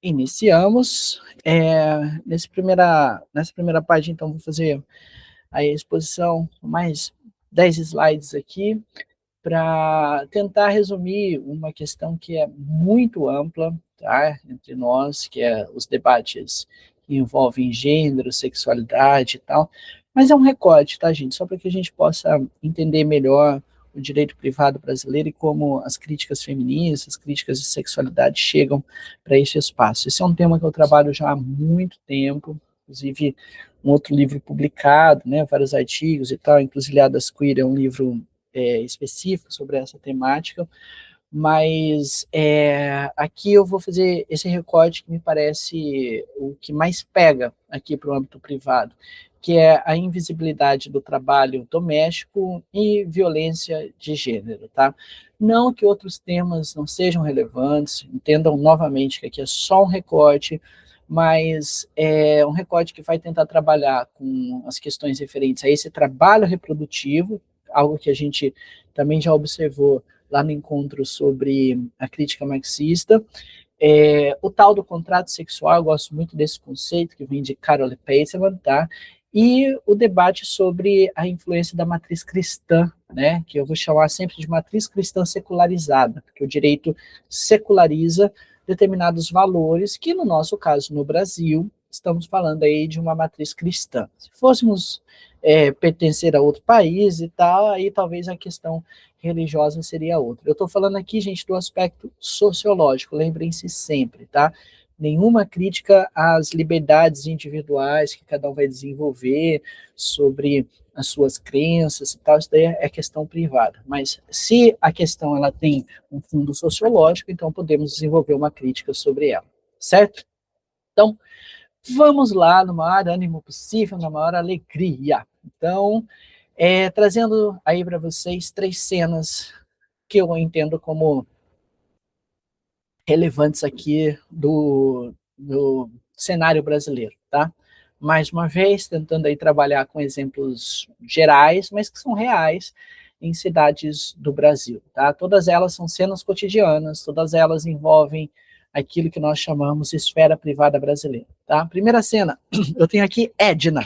Iniciamos. Nessa primeira página, então, vou fazer a exposição, mais 10 slides aqui, para tentar resumir uma questão que é muito ampla, tá, entre nós, que é os debates que envolvem gênero, sexualidade e tal, mas é um recorte, tá, gente, só para que a gente possa entender melhor o direito privado brasileiro e como as críticas feministas, as críticas de sexualidade chegam para esse espaço. Esse é um tema que eu trabalho já há muito tempo, inclusive um outro livro publicado, né, vários artigos e tal, Encruzilhadas Queer é um livro específico sobre essa temática, mas aqui eu vou fazer esse recorte que me parece o que mais pega aqui para o âmbito privado, que é a invisibilidade do trabalho doméstico e violência de gênero, tá? Não que outros temas não sejam relevantes, entendam novamente que aqui é só um recorte, mas é um recorte que vai tentar trabalhar com as questões referentes a esse trabalho reprodutivo, algo que a gente também já observou lá no encontro sobre a crítica marxista. O tal do contrato sexual, eu gosto muito desse conceito, que vem de Carol Pateman, tá? E o debate sobre a influência da matriz cristã, né? Que eu vou chamar sempre de matriz cristã secularizada, porque o direito seculariza determinados valores, que no nosso caso, no Brasil, estamos falando aí de uma matriz cristã. Se fôssemos pertencer a outro país e tal, aí talvez a questão religiosa seria outra. Eu estou falando aqui, gente, do aspecto sociológico, lembrem-se sempre, tá? Nenhuma crítica às liberdades individuais que cada um vai desenvolver sobre as suas crenças e tal, isso daí é questão privada. Mas se a questão ela tem um fundo sociológico, então podemos desenvolver uma crítica sobre ela, certo? Então, vamos lá, no maior ânimo possível, na maior alegria. Então, trazendo aí para vocês 3 cenas que eu entendo como relevantes aqui do cenário brasileiro, tá? Mais uma vez, tentando aí trabalhar com exemplos gerais, mas que são reais em cidades do Brasil, tá? Todas elas são cenas cotidianas, todas elas envolvem aquilo que nós chamamos de esfera privada brasileira, tá? Primeira cena, eu tenho aqui Edna.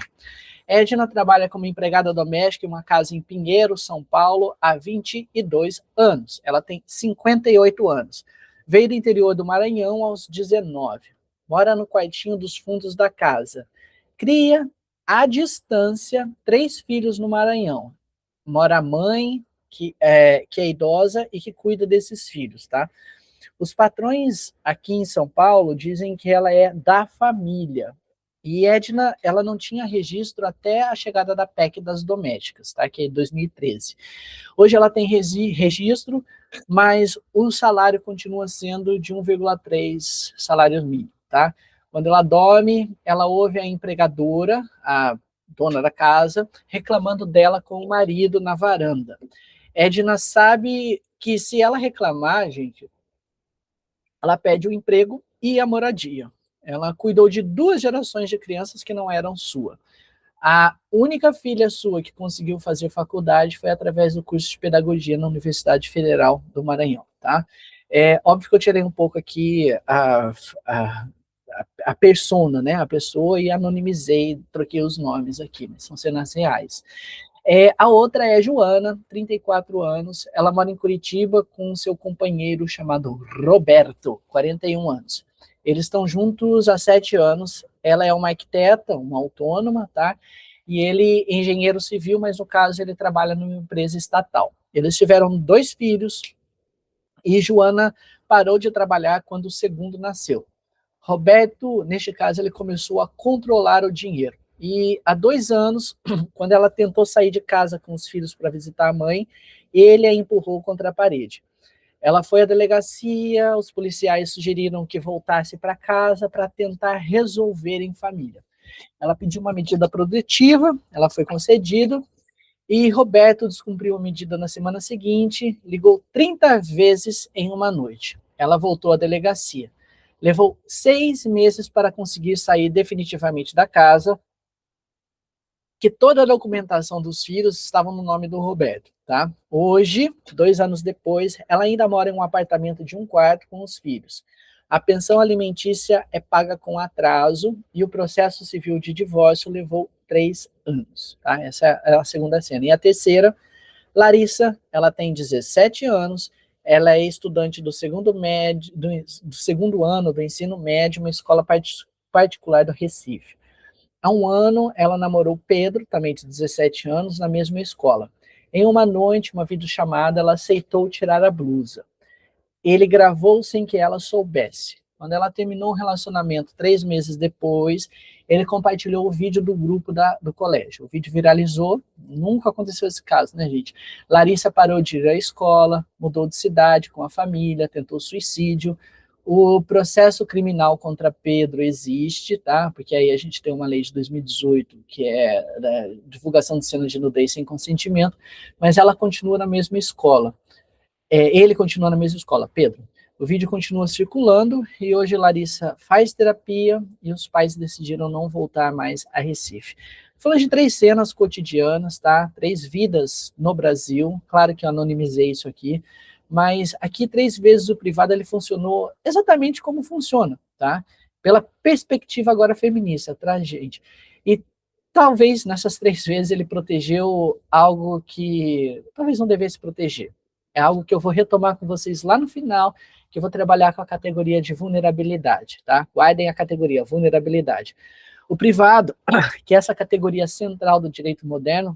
Edna trabalha como empregada doméstica em uma casa em Pinheiro, São Paulo, há 22 anos. Ela tem 58 anos. Veio do interior do Maranhão aos 19. Mora no quartinho dos fundos da casa. Cria, à distância, 3 filhos no Maranhão. Mora a mãe, que é idosa e que cuida desses filhos, tá? Os patrões aqui em São Paulo dizem que ela é da família. E Edna, ela não tinha registro até a chegada da PEC das domésticas, tá? Que é 2013. Hoje ela tem registro, mas o salário continua sendo de 1,3 salário mínimo, tá? Quando ela dorme, ela ouve a empregadora, a dona da casa, reclamando dela com o marido na varanda. Edna sabe que se ela reclamar, gente, ela perde o emprego e a moradia. Ela cuidou de 2 gerações de crianças que não eram sua. A única filha sua que conseguiu fazer faculdade foi através do curso de pedagogia na Universidade Federal do Maranhão, tá? Óbvio que eu tirei um pouco aqui a persona, né, a pessoa, e anonimizei, troquei os nomes aqui, mas são cenas reais. A outra é Joana, 34 anos, ela mora em Curitiba com seu companheiro chamado Roberto, 41 anos. Eles estão juntos há 7 anos, ela é uma arquiteta, uma autônoma, tá? E ele é engenheiro civil, mas no caso ele trabalha numa empresa estatal. Eles tiveram 2 filhos e Joana parou de trabalhar quando o segundo nasceu. Roberto, neste caso, ele começou a controlar o dinheiro. E há 2 anos, quando ela tentou sair de casa com os filhos para visitar a mãe, ele a empurrou contra a parede. Ela foi à delegacia, os policiais sugeriram que voltasse para casa para tentar resolver em família. Ela pediu uma medida protetiva, ela foi concedida, e Roberto descumpriu a medida na semana seguinte, ligou 30 vezes em uma noite. Ela voltou à delegacia. Levou 6 meses para conseguir sair definitivamente da casa, que toda a documentação dos filhos estava no nome do Roberto, tá? Hoje, 2 anos depois, ela ainda mora em um apartamento de 1 quarto com os filhos. A pensão alimentícia é paga com atraso e o processo civil de divórcio levou 3 anos, tá? Essa é a segunda cena. E a terceira, Larissa, ela tem 17 anos, ela é estudante do segundo ano do ensino médio, uma escola particular do Recife. Há um ano, ela namorou Pedro, também de 17 anos, na mesma escola. Em uma noite, uma videochamada, ela aceitou tirar a blusa. Ele gravou sem que ela soubesse. Quando ela terminou o relacionamento 3 meses depois, ele compartilhou o vídeo do grupo do colégio. O vídeo viralizou, nunca aconteceu esse caso, né, gente? Larissa parou de ir à escola, mudou de cidade com a família, tentou suicídio. O processo criminal contra Pedro existe, tá? Porque aí a gente tem uma lei de 2018, que é divulgação de cenas de nudez sem consentimento, mas ela continua na mesma escola. Ele continua na mesma escola, Pedro. O vídeo continua circulando e hoje Larissa faz terapia e os pais decidiram não voltar mais a Recife. Falando de 3 cenas cotidianas, tá? 3 vidas no Brasil. Claro que eu anonimizei isso aqui, mas aqui 3 vezes o privado ele funcionou exatamente como funciona, tá? Pela perspectiva agora feminista, tá, gente? E talvez nessas 3 vezes ele protegeu algo que talvez não devesse proteger. É algo que eu vou retomar com vocês lá no final, que eu vou trabalhar com a categoria de vulnerabilidade, tá? Guardem a categoria vulnerabilidade. O privado, que é essa categoria central do direito moderno,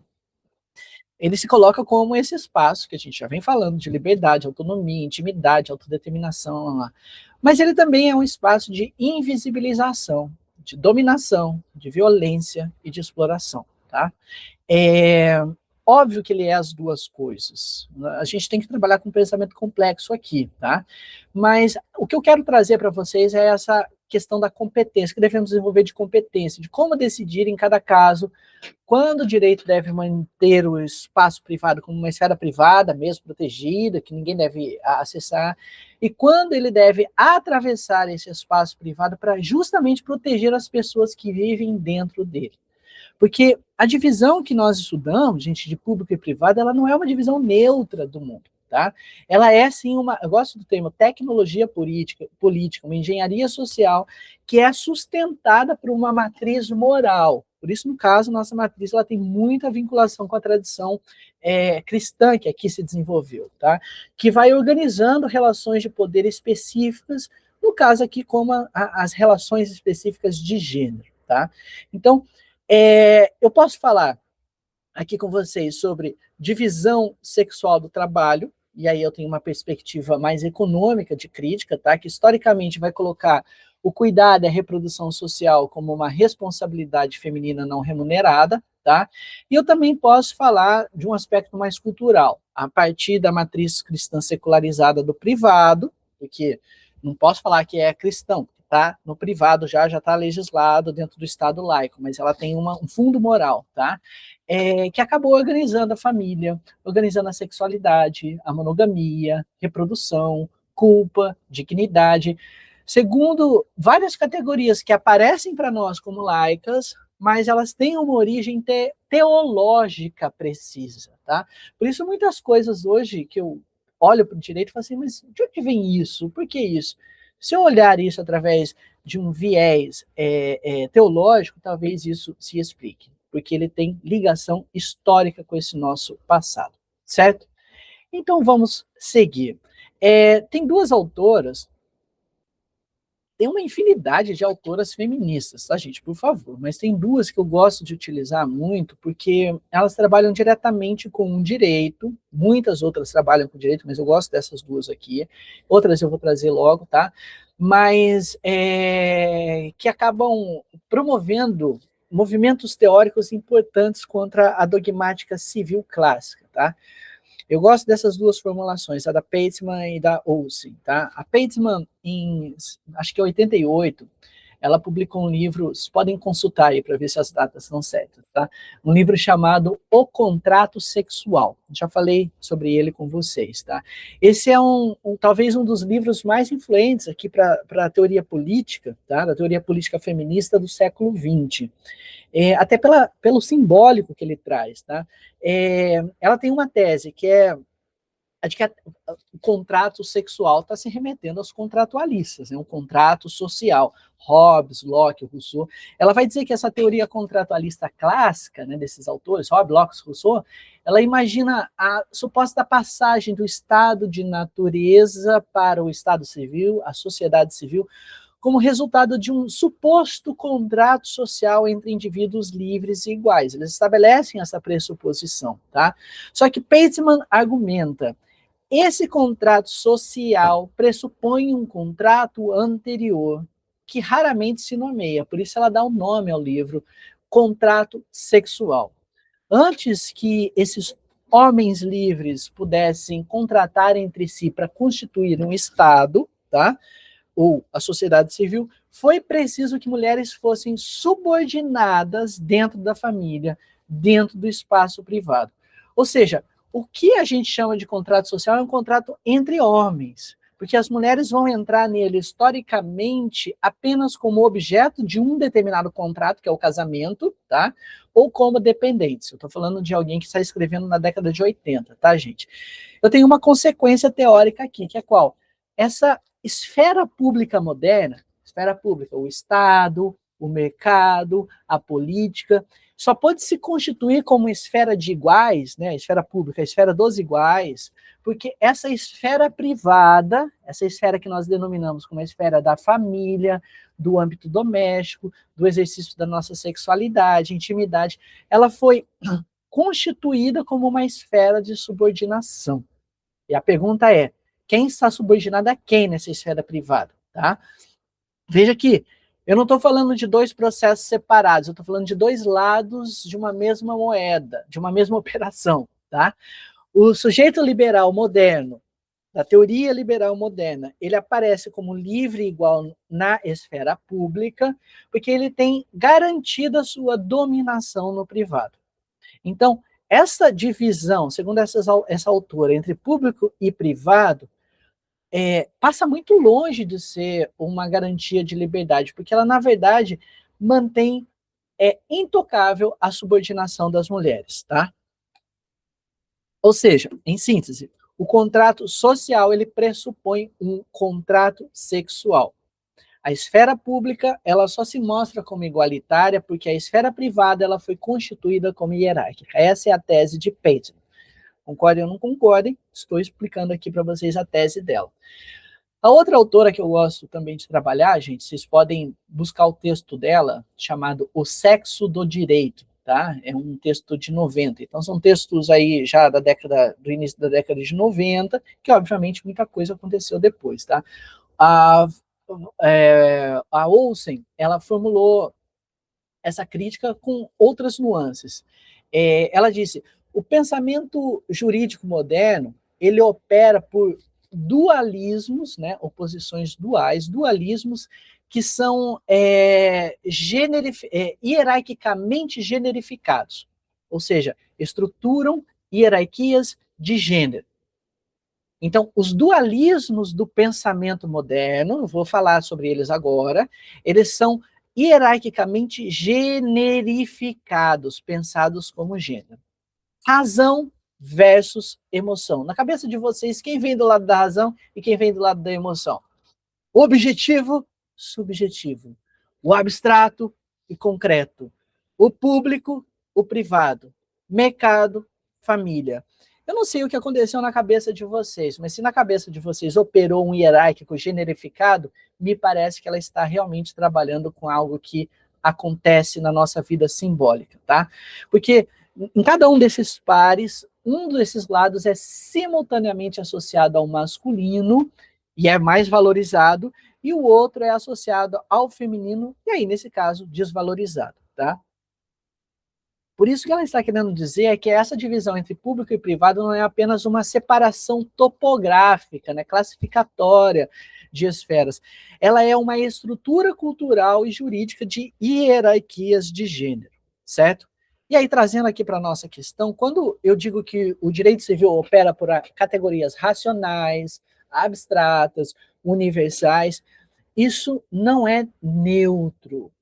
ele se coloca como esse espaço que a gente já vem falando de liberdade, autonomia, intimidade, autodeterminação, mas ele também é um espaço de invisibilização, de dominação, de violência e de exploração, tá? É óbvio que ele é as duas coisas. A gente tem que trabalhar com um pensamento complexo aqui, tá? Mas o que eu quero trazer para vocês é essa questão da competência, que devemos desenvolver de competência, de como decidir em cada caso, quando o direito deve manter o espaço privado como uma esfera privada, mesmo protegida, que ninguém deve acessar, e quando ele deve atravessar esse espaço privado para justamente proteger as pessoas que vivem dentro dele. Porque a divisão que nós estudamos, gente, de público e privado, ela não é uma divisão neutra do mundo, tá? Ela é, sim, eu gosto do termo tecnologia política, uma engenharia social que é sustentada por uma matriz moral. Por isso, no caso, nossa matriz ela tem muita vinculação com a tradição cristã que aqui se desenvolveu, tá? Que vai organizando relações de poder específicas, no caso aqui, como as relações específicas de gênero, tá? Então, eu posso falar aqui com vocês sobre divisão sexual do trabalho, e aí eu tenho uma perspectiva mais econômica de crítica, tá? Que historicamente vai colocar o cuidado e a reprodução social como uma responsabilidade feminina não remunerada, tá? E eu também posso falar de um aspecto mais cultural, a partir da matriz cristã secularizada do privado, porque não posso falar que é cristão, tá? No privado já está legislado dentro do Estado laico, mas ela tem um fundo moral, tá? Que acabou organizando a família, organizando a sexualidade, a monogamia, reprodução, culpa, dignidade, segundo várias categorias que aparecem para nós como laicas, mas elas têm uma origem teológica precisa, tá? Por isso muitas coisas hoje que eu olho para o direito e falo assim, mas de onde vem isso? Por que isso? Se eu olhar isso através de um viés teológico, talvez isso se explique, porque ele tem ligação histórica com esse nosso passado, certo? Então vamos seguir. Tem 2 autoras, tem uma infinidade de autoras feministas, tá, gente? Por favor, mas tem 2 que eu gosto de utilizar muito, porque elas trabalham diretamente com o direito, muitas outras trabalham com direito, mas eu gosto dessas 2 aqui, outras eu vou trazer logo, tá? Mas que acabam promovendo movimentos teóricos importantes contra a dogmática civil clássica, tá? Eu gosto dessas 2 formulações, a da Peitzman e da Olsen, tá? A Peitzman, acho que em 88, ela publicou um livro, vocês podem consultar aí para ver se as datas estão certas, tá? Um livro chamado O Contrato Sexual. Já falei sobre ele com vocês, tá? Esse é talvez um dos livros mais influentes aqui para a teoria política, tá? Da teoria política feminista do século XX. Até pelo simbólico que ele traz, tá? Ela tem uma tese que é de que o contrato sexual está se remetendo aos contratualistas, né? Um contrato social. Hobbes, Locke, Rousseau. Ela vai dizer que essa teoria contratualista clássica, né, desses autores, Hobbes, Locke, Rousseau, ela imagina a suposta passagem do estado de natureza para o estado civil, a sociedade civil, como resultado de um suposto contrato social entre indivíduos livres e iguais. Eles estabelecem essa pressuposição, tá? Só que Pateman argumenta, esse contrato social pressupõe um contrato anterior, que raramente se nomeia, por isso ela dá um nome ao livro, Contrato Sexual. Antes que esses homens livres pudessem contratar entre si para constituir um Estado, tá? Ou a sociedade civil, foi preciso que mulheres fossem subordinadas dentro da família, dentro do espaço privado. Ou seja, o que a gente chama de contrato social é um contrato entre homens, porque as mulheres vão entrar nele historicamente apenas como objeto de um determinado contrato, que é o casamento, tá? Ou como dependentes. Eu estou falando de alguém que está escrevendo na década de 80, tá, gente? Eu tenho uma consequência teórica aqui, que é qual? Essa esfera pública moderna, esfera pública, o Estado, o mercado, a política, só pode se constituir como esfera de iguais, né, a esfera pública, a esfera dos iguais, porque essa esfera privada, essa esfera que nós denominamos como a esfera da família, do âmbito doméstico, do exercício da nossa sexualidade, intimidade, ela foi constituída como uma esfera de subordinação. E a pergunta é, quem está subordinado a quem nessa esfera privada, tá? Veja que eu não estou falando de dois processos separados, eu estou falando de dois lados de uma mesma moeda, de uma mesma operação, tá? O sujeito liberal moderno, da teoria liberal moderna, ele aparece como livre e igual na esfera pública, porque ele tem garantida a sua dominação no privado. Então, essa divisão, segundo essa autora, entre público e privado, passa muito longe de ser uma garantia de liberdade, porque ela, na verdade, mantém intocável a subordinação das mulheres, tá? Ou seja, em síntese, o contrato social, ele pressupõe um contrato sexual. A esfera pública, ela só se mostra como igualitária porque a esfera privada, ela foi constituída como hierárquica. Essa é a tese de Pateman. Concordem ou não concordem, estou explicando aqui para vocês a tese dela. A outra autora que eu gosto também de trabalhar, gente, vocês podem buscar o texto dela, chamado O Sexo do Direito, tá? É um texto de 90. Então, são textos aí já do início da década de 90, que, obviamente, muita coisa aconteceu depois, tá? A Olsen, ela formulou essa crítica com outras nuances. Ela disse, o pensamento jurídico moderno, ele opera por dualismos, né, oposições duais, dualismos que são hierarquicamente generificados, ou seja, estruturam hierarquias de gênero. Então, os dualismos do pensamento moderno, vou falar sobre eles agora, eles são hierarquicamente generificados, pensados como gênero. Razão versus emoção. Na cabeça de vocês, quem vem do lado da razão e quem vem do lado da emoção? Objetivo, subjetivo. O abstrato e concreto. O público, o privado. Mercado, família. Eu não sei o que aconteceu na cabeça de vocês, mas se na cabeça de vocês operou um hierárquico generificado, me parece que ela está realmente trabalhando com algo que acontece na nossa vida simbólica, tá? Porque em cada um desses pares, um desses lados é simultaneamente associado ao masculino e é mais valorizado, e o outro é associado ao feminino e aí, nesse caso, desvalorizado, tá? Por isso que ela está querendo dizer é que essa divisão entre público e privado não é apenas uma separação topográfica, né, classificatória de esferas. Ela é uma estrutura cultural e jurídica de hierarquias de gênero, certo? E aí, trazendo aqui para a nossa questão, quando eu digo que o direito civil opera por categorias racionais, abstratas, universais, isso não é neutro.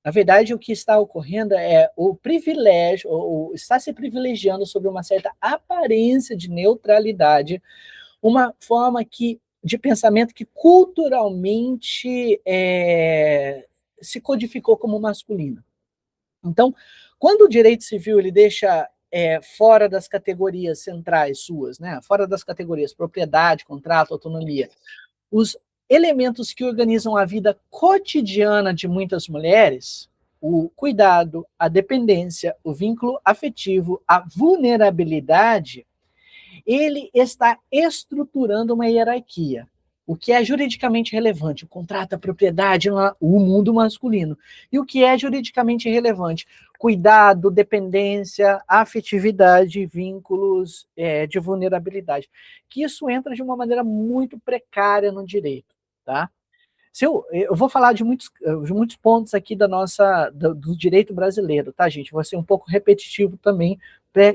Na verdade, o que está ocorrendo é o privilégio, ou está se privilegiando sobre uma certa aparência de neutralidade, uma forma de pensamento que culturalmente se codificou como masculina. Então, quando o direito civil ele deixa fora das categorias centrais suas, né, fora das categorias propriedade, contrato, autonomia, os elementos que organizam a vida cotidiana de muitas mulheres, o cuidado, a dependência, o vínculo afetivo, a vulnerabilidade, ele está estruturando uma hierarquia. O que é juridicamente relevante? O contrato, a propriedade, o mundo masculino. E o que é juridicamente relevante? Cuidado, dependência, afetividade, vínculos de vulnerabilidade. Que isso entra de uma maneira muito precária no direito, tá? Eu vou falar de muitos pontos aqui do direito brasileiro, tá, gente? Vou ser um pouco repetitivo também,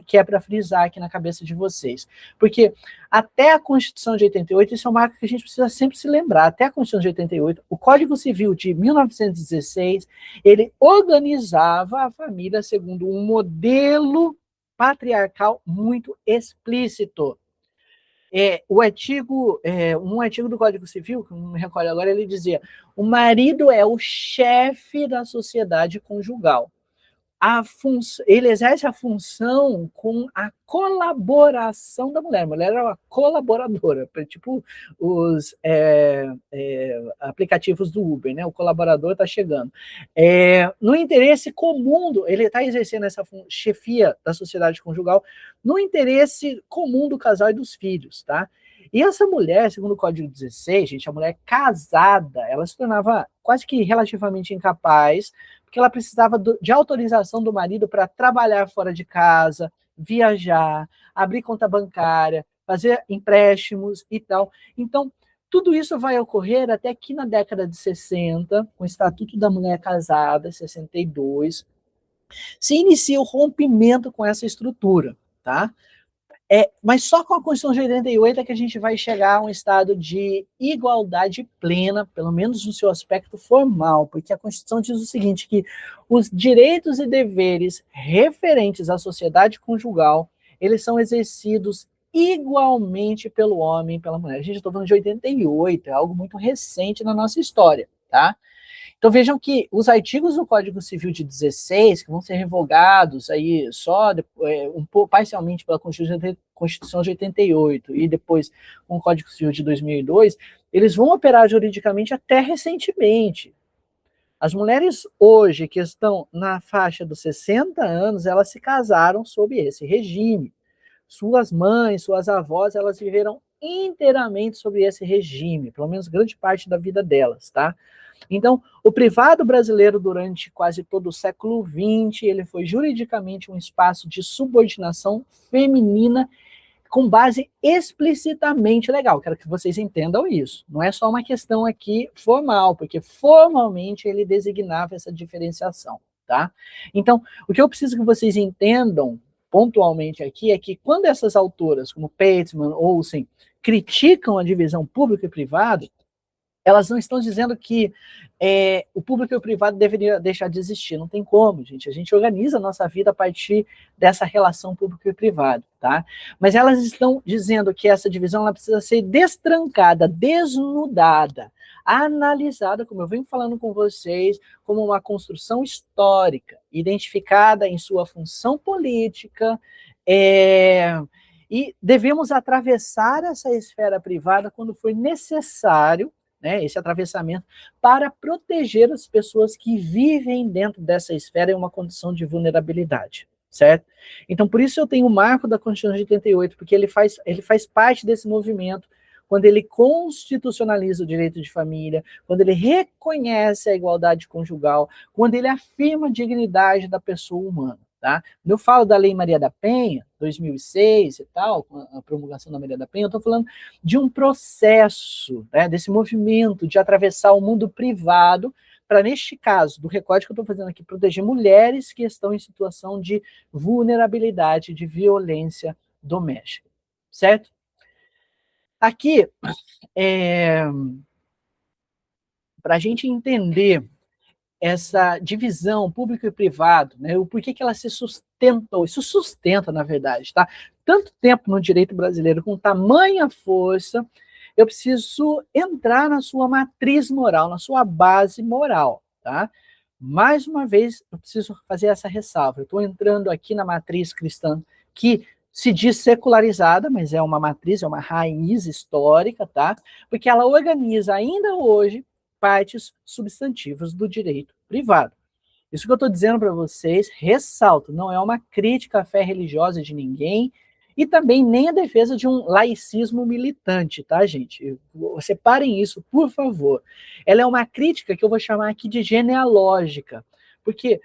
que é para frisar aqui na cabeça de vocês. Porque até a Constituição de 88, isso é uma marca que a gente precisa sempre se lembrar, até a Constituição de 88, o Código Civil de 1916, ele organizava a família segundo um modelo patriarcal muito explícito. Um artigo do Código Civil, que não me recordo agora, ele dizia: o marido é o chefe da sociedade conjugal. Ele exerce a função com a colaboração da mulher. A mulher é uma colaboradora, tipo os aplicativos do Uber, né? O colaborador está chegando. No interesse comum, ele está exercendo essa chefia da sociedade conjugal no interesse comum do casal e dos filhos, tá? E essa mulher, segundo o Código 16, gente, a mulher casada, ela se tornava quase que relativamente incapaz, porque ela precisava de autorização do marido para trabalhar fora de casa, viajar, abrir conta bancária, fazer empréstimos e tal. Então, tudo isso vai ocorrer até que na década de 60, com o Estatuto da Mulher Casada, 62, se inicia o rompimento com essa estrutura, tá? Mas só com a Constituição de 88 é que a gente vai chegar a um estado de igualdade plena, pelo menos no seu aspecto formal, porque a Constituição diz o seguinte, que os direitos e deveres referentes à sociedade conjugal, eles são exercidos igualmente pelo homem e pela mulher. A gente está falando de 88, é algo muito recente na nossa história, tá? Então vejam que os artigos do Código Civil de 16, que vão ser revogados aí só parcialmente pela Constituição de 88 e depois com o Código Civil de 2002, eles vão operar juridicamente até recentemente. As mulheres hoje que estão na faixa dos 60 anos, elas se casaram sob esse regime. Suas mães, suas avós, elas viveram inteiramente sob esse regime, pelo menos grande parte da vida delas, tá? Então, o privado brasileiro, durante quase todo o século XX, ele foi juridicamente um espaço de subordinação feminina com base explicitamente legal. Quero que vocês entendam isso. Não é só uma questão aqui formal, porque formalmente ele designava essa diferenciação, tá? Então, o que eu preciso que vocês entendam pontualmente aqui é que quando essas autoras, como Pateman, Olsen, criticam a divisão público e privado, elas não estão dizendo que o público e o privado deveria deixar de existir. Não tem como, gente. A gente organiza a nossa vida a partir dessa relação público e privado, tá? Mas elas estão dizendo que essa divisão ela precisa ser destrancada, desnudada, analisada, como eu venho falando com vocês, como uma construção histórica, identificada em sua função política, e devemos atravessar essa esfera privada quando for necessário, né, esse atravessamento, para proteger as pessoas que vivem dentro dessa esfera em uma condição de vulnerabilidade, certo? Então, por isso eu tenho o marco da Constituição de 88, porque ele faz parte desse movimento, quando ele constitucionaliza o direito de família, quando ele reconhece a igualdade conjugal, quando ele afirma a dignidade da pessoa humana. Tá? Quando eu falo da Lei Maria da Penha, 2006 e tal, com a promulgação da Maria da Penha, eu estou falando de um processo, né, desse movimento de atravessar o mundo privado para, neste caso, do recorte que eu estou fazendo aqui, proteger mulheres que estão em situação de vulnerabilidade, de violência doméstica, certo? Aqui, para a gente entender essa divisão público e privado, né? O porquê que ela se sustentou, isso sustenta, na verdade, tá? Tanto tempo no direito brasileiro com tamanha força, eu preciso entrar na sua matriz moral, na sua base moral, tá? Mais uma vez, eu preciso fazer essa ressalva. Eu estou entrando aqui na matriz cristã, que se diz secularizada, mas é uma matriz, é uma raiz histórica, tá? Porque ela organiza ainda hoje partes substantivas do direito privado. Isso que eu estou dizendo para vocês, ressalto, não é uma crítica à fé religiosa de ninguém e também nem a defesa de um laicismo militante, tá, gente? Separem isso, por favor. Ela é uma crítica que eu vou chamar aqui de genealógica, porque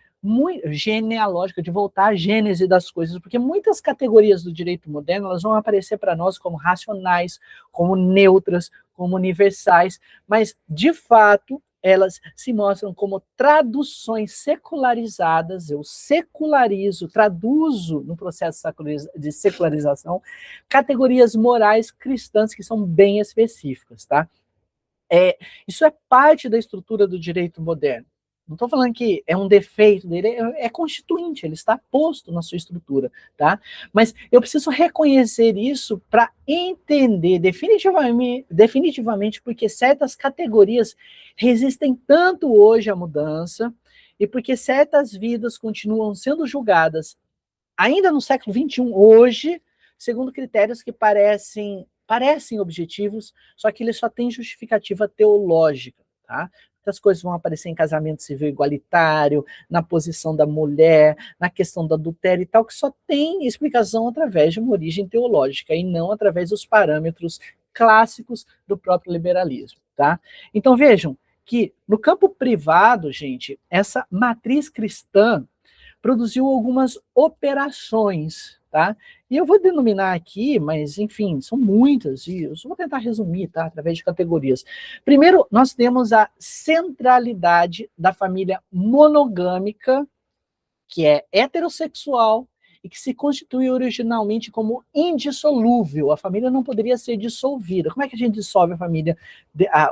genealógica, de voltar à gênese das coisas, porque muitas categorias do direito moderno elas vão aparecer para nós como racionais, como neutras, como universais, mas, de fato, elas se mostram como traduções secularizadas, eu secularizo, traduzo no processo de secularização, categorias morais cristãs que são bem específicas, tá? Isso é parte da estrutura do direito moderno. Não estou falando que é um defeito dele, é constituinte, ele está posto na sua estrutura, tá? Mas eu preciso reconhecer isso para entender definitivamente porque certas categorias resistem tanto hoje à mudança e porque certas vidas continuam sendo julgadas ainda no século XXI, hoje, segundo critérios que parecem objetivos, só que eles só têm justificativa teológica, tá? Muitas coisas vão aparecer em casamento civil igualitário, na posição da mulher, na questão do adultério e tal, que só tem explicação através de uma origem teológica e não através dos parâmetros clássicos do próprio liberalismo, tá? Então vejam que no campo privado, gente, essa matriz cristã produziu algumas operações, tá? E eu vou denominar aqui, mas enfim, são muitas, e eu só vou tentar resumir, tá? Através de categorias. Primeiro, nós temos a centralidade da família monogâmica, que é heterossexual e que se constitui originalmente como indissolúvel. A família não poderia ser dissolvida. Como é que a gente dissolve a família,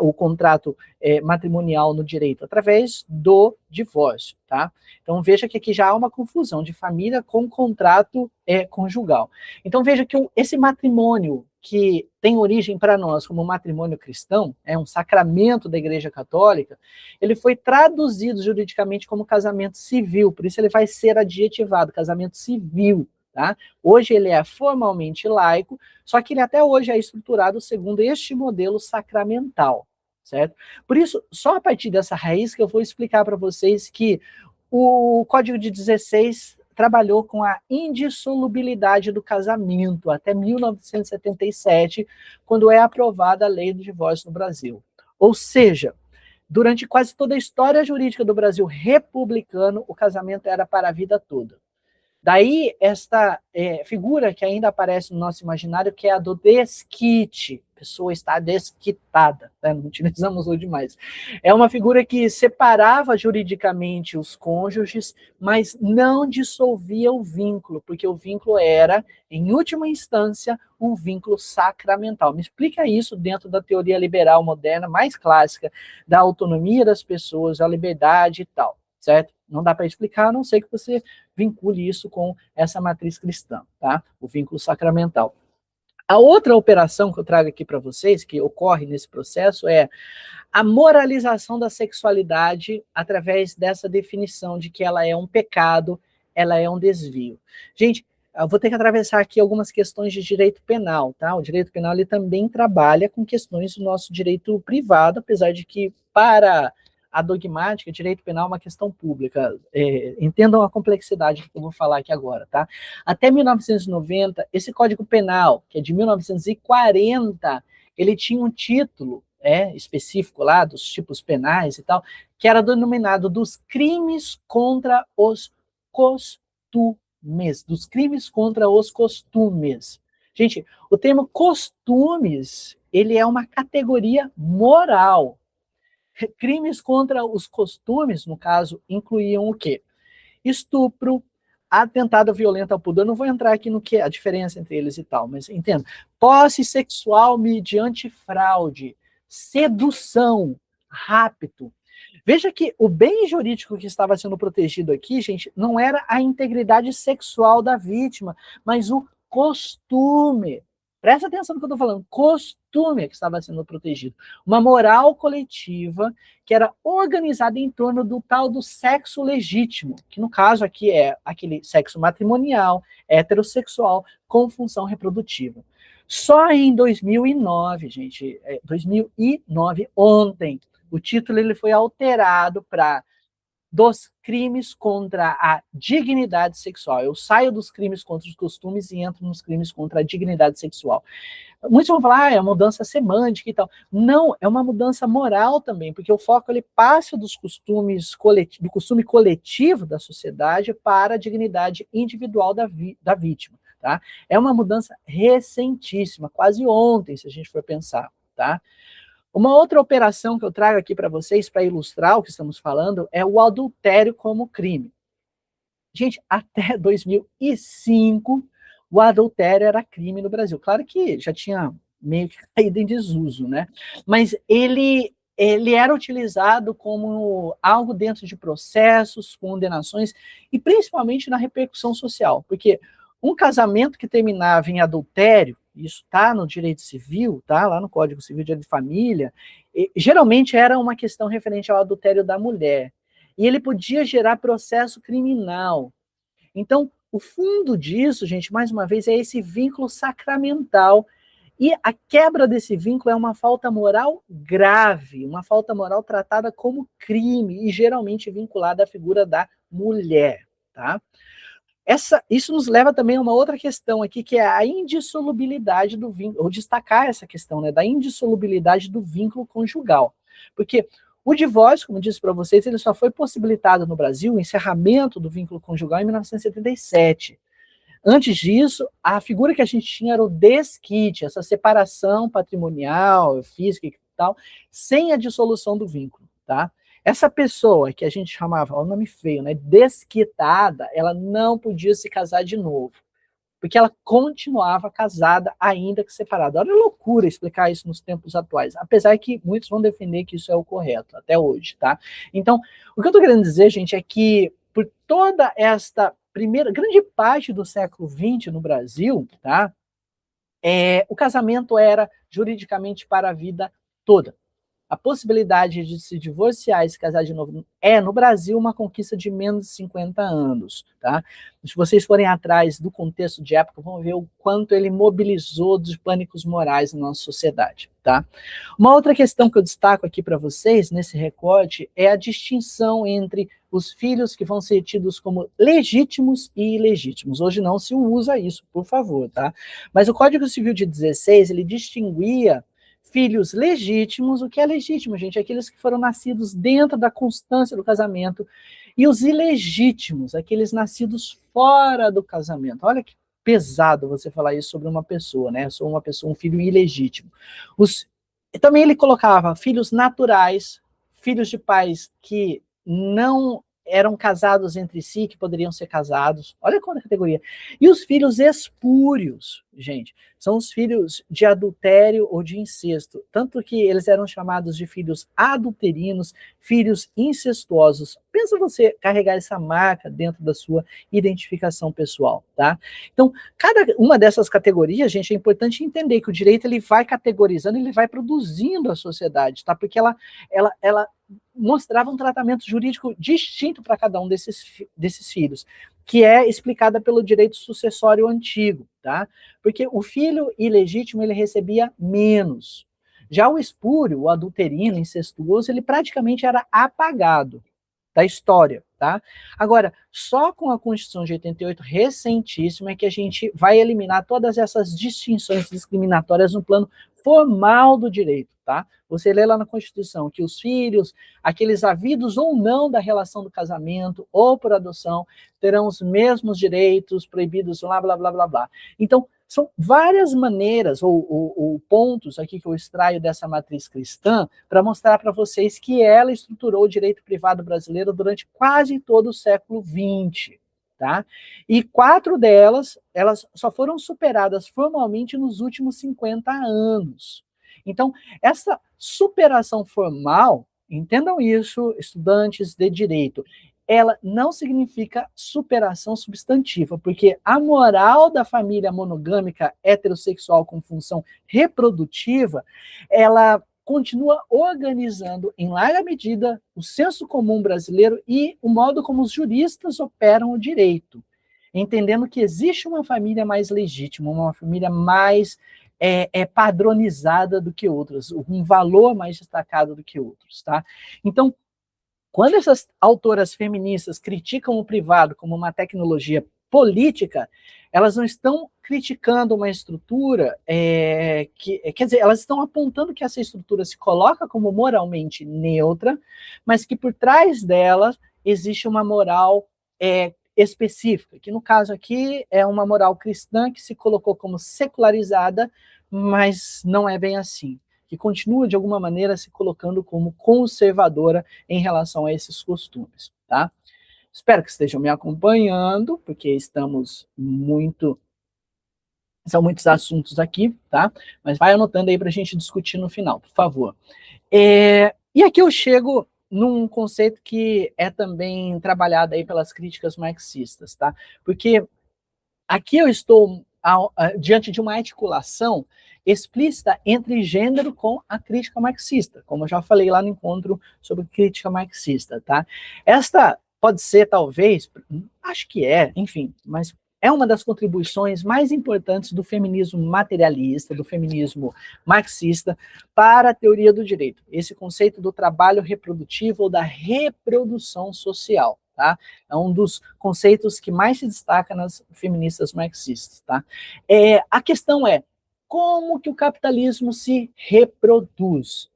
o contrato matrimonial no direito? Através do divórcio, tá? Então veja que aqui já há uma confusão de família com contrato conjugal. Então veja que esse matrimônio que tem origem para nós como matrimônio cristão, é um sacramento da Igreja Católica, ele foi traduzido juridicamente como casamento civil, por isso ele vai ser adjetivado, casamento civil, tá? Hoje ele é formalmente laico, só que ele até hoje é estruturado segundo este modelo sacramental, certo? Por isso, só a partir dessa raiz que eu vou explicar para vocês que o Código de 16 trabalhou com a indissolubilidade do casamento até 1977, quando é aprovada a lei do divórcio no Brasil. Ou seja, durante quase toda a história jurídica do Brasil republicano, o casamento era para a vida toda. Daí, esta figura que ainda aparece no nosso imaginário, que é a do desquite. A pessoa está desquitada, né? Não utilizamos o demais. É uma figura que separava juridicamente os cônjuges, mas não dissolvia o vínculo, porque o vínculo era, em última instância, um vínculo sacramental. Me explica isso dentro da teoria liberal moderna, mais clássica, da autonomia das pessoas, da liberdade e tal, certo? Não dá para explicar, a não ser que você vincule isso com essa matriz cristã, tá? O vínculo sacramental. A outra operação que eu trago aqui para vocês, que ocorre nesse processo, é a moralização da sexualidade através dessa definição de que ela é um pecado, ela é um desvio. Gente, eu vou ter que atravessar aqui algumas questões de direito penal, tá? O direito penal ele também trabalha com questões do nosso direito privado, apesar de que para a dogmática, direito penal é uma questão pública. Entendam a complexidade que eu vou falar aqui agora, tá? Até 1990, esse Código Penal, que é de 1940, ele tinha um título específico lá, dos tipos penais e tal, que era denominado dos crimes contra os costumes. Dos crimes contra os costumes. Gente, o termo costumes, ele é uma categoria moral. Crimes contra os costumes, no caso, incluíam o quê? Estupro, atentado violento ao pudor. Eu não vou entrar aqui no que é a diferença entre eles e tal, mas entenda. Posse sexual mediante fraude, sedução, rapto, Veja que o bem jurídico que estava sendo protegido aqui, gente, não era a integridade sexual da vítima, mas o costume. Presta atenção no que eu estou falando. Costume que estava sendo protegido. Uma moral coletiva que era organizada em torno do tal do sexo legítimo, que no caso aqui é aquele sexo matrimonial, heterossexual, com função reprodutiva. Só em 2009, gente, 2009, ontem, o título ele foi alterado para dos crimes contra a dignidade sexual. Eu saio dos crimes contra os costumes e entro nos crimes contra a dignidade sexual. Muitos vão falar, é uma mudança semântica e tal. Não, é uma mudança moral também, porque o foco ele passa dos costumes do costume coletivo da sociedade para a dignidade individual da vítima. Tá? É uma mudança recentíssima, quase ontem, se a gente for pensar. Tá? Uma outra operação que eu trago aqui para vocês, para ilustrar o que estamos falando, é o adultério como crime. Gente, até 2005, o adultério era crime no Brasil. Claro que já tinha meio que caído em desuso, né? Mas ele era utilizado como algo dentro de processos, condenações, e principalmente na repercussão social. Porque um casamento que terminava em adultério, isso está no direito civil, tá lá no Código Civil de Direito de Família, geralmente era uma questão referente ao adultério da mulher. E ele podia gerar processo criminal. Então, o fundo disso, gente, mais uma vez, é esse vínculo sacramental. E a quebra desse vínculo é uma falta moral grave, uma falta moral tratada como crime e geralmente vinculada à figura da mulher, tá? Isso nos leva também a uma outra questão aqui, que é a indissolubilidade do vínculo, ou destacar essa questão, né, da indissolubilidade do vínculo conjugal. Porque o divórcio, como eu disse para vocês, ele só foi possibilitado no Brasil, o encerramento do vínculo conjugal em 1977. Antes disso, a figura que a gente tinha era o desquite, essa separação patrimonial, física e tal, sem a dissolução do vínculo, tá? Essa pessoa que a gente chamava, olha o nome feio, né, desquitada, ela não podia se casar de novo, porque ela continuava casada ainda que separada. Olha a loucura explicar isso nos tempos atuais, apesar que muitos vão defender que isso é o correto, até hoje, tá? Então, o que eu tô querendo dizer, gente, é que por toda esta grande parte do século XX no Brasil, tá? O casamento era juridicamente para a vida toda. A possibilidade de se divorciar e se casar de novo é, no Brasil, uma conquista de menos de 50 anos. Tá? Se vocês forem atrás do contexto de época, vão ver o quanto ele mobilizou dos pânicos morais na nossa sociedade. Tá? Uma outra questão que eu destaco aqui para vocês, nesse recorte, é a distinção entre os filhos que vão ser tidos como legítimos e ilegítimos. Hoje não se usa isso, por favor. Tá? Mas o Código Civil de 16, ele distinguia filhos legítimos. O que é legítimo, gente? Aqueles que foram nascidos dentro da constância do casamento. E os ilegítimos, aqueles nascidos fora do casamento. Olha que pesado você falar isso sobre uma pessoa, né? Eu sou uma pessoa, um filho ilegítimo. Também ele colocava filhos naturais, filhos de pais que não eram casados entre si, que poderiam ser casados. Olha quanta categoria. E os filhos espúrios, gente, são os filhos de adultério ou de incesto. Tanto que eles eram chamados de filhos adulterinos, filhos incestuosos. Pensa você carregar essa marca dentro da sua identificação pessoal, tá? Então, cada uma dessas categorias, gente, é importante entender que o direito ele vai categorizando, ele vai produzindo a sociedade, tá? Porque ela mostrava um tratamento jurídico distinto para cada um desses filhos, que é explicada pelo direito sucessório antigo, tá? Porque o filho ilegítimo, ele recebia menos. Já o espúrio, o adulterino, incestuoso, ele praticamente era apagado da história, tá? Agora, só com a Constituição de 88, recentíssima, é que a gente vai eliminar todas essas distinções discriminatórias no plano formal do direito, tá? Você lê lá na Constituição que os filhos, aqueles havidos ou não da relação do casamento ou por adoção, terão os mesmos direitos proibidos, blá, blá, blá, blá, blá. Então, são várias maneiras ou pontos aqui que eu extraio dessa matriz cristã para mostrar para vocês que ela estruturou o direito privado brasileiro durante quase todo o século XX. Tá? E 4 delas, elas só foram superadas formalmente nos últimos 50 anos. Então, essa superação formal, Entendam isso, estudantes de direito. Ela não significa superação substantiva, porque a moral da família monogâmica heterossexual com função reprodutiva, ela continua organizando, em larga medida, o senso comum brasileiro e o modo como os juristas operam o direito, entendendo que existe uma família mais legítima, uma família mais padronizada do que outras, um valor mais destacado do que outros, tá? Então, quando essas autoras feministas criticam o privado como uma tecnologia política, elas não estão criticando uma estrutura quer dizer, elas estão apontando que essa estrutura se coloca como moralmente neutra, mas que por trás dela existe uma moral específica, que no caso aqui é uma moral cristã que se colocou como secularizada, mas não é bem assim, que continua de alguma maneira se colocando como conservadora em relação a esses costumes, tá? Espero que estejam me acompanhando, porque são muitos assuntos aqui, tá? Mas vai anotando aí para a gente discutir no final, por favor. E aqui eu chego num conceito que é também trabalhado aí pelas críticas marxistas, tá? Porque aqui eu estou diante de uma articulação explícita entre gênero com a crítica marxista, como eu já falei lá no encontro sobre crítica marxista, tá? Esta pode ser, talvez, acho que enfim, mas é uma das contribuições mais importantes do feminismo materialista, do feminismo marxista, para a teoria do direito. Esse conceito do trabalho reprodutivo ou da reprodução social, tá? É um dos conceitos que mais se destaca nas feministas marxistas, tá? A questão é, como que o capitalismo se reproduz?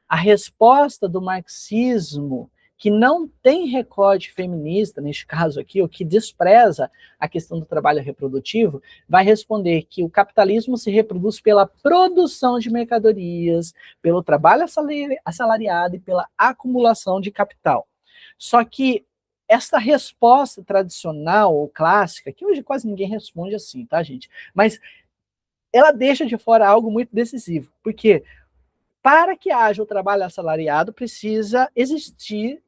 A resposta do marxismo, que não tem recorte feminista, neste caso aqui, ou que despreza a questão do trabalho reprodutivo, vai responder que o capitalismo se reproduz pela produção de mercadorias, pelo trabalho assalariado e pela acumulação de capital. Só que essa resposta tradicional ou clássica, que hoje quase ninguém responde assim, tá, gente? Mas ela deixa de fora algo muito decisivo, porque para que haja o trabalho assalariado, precisam existir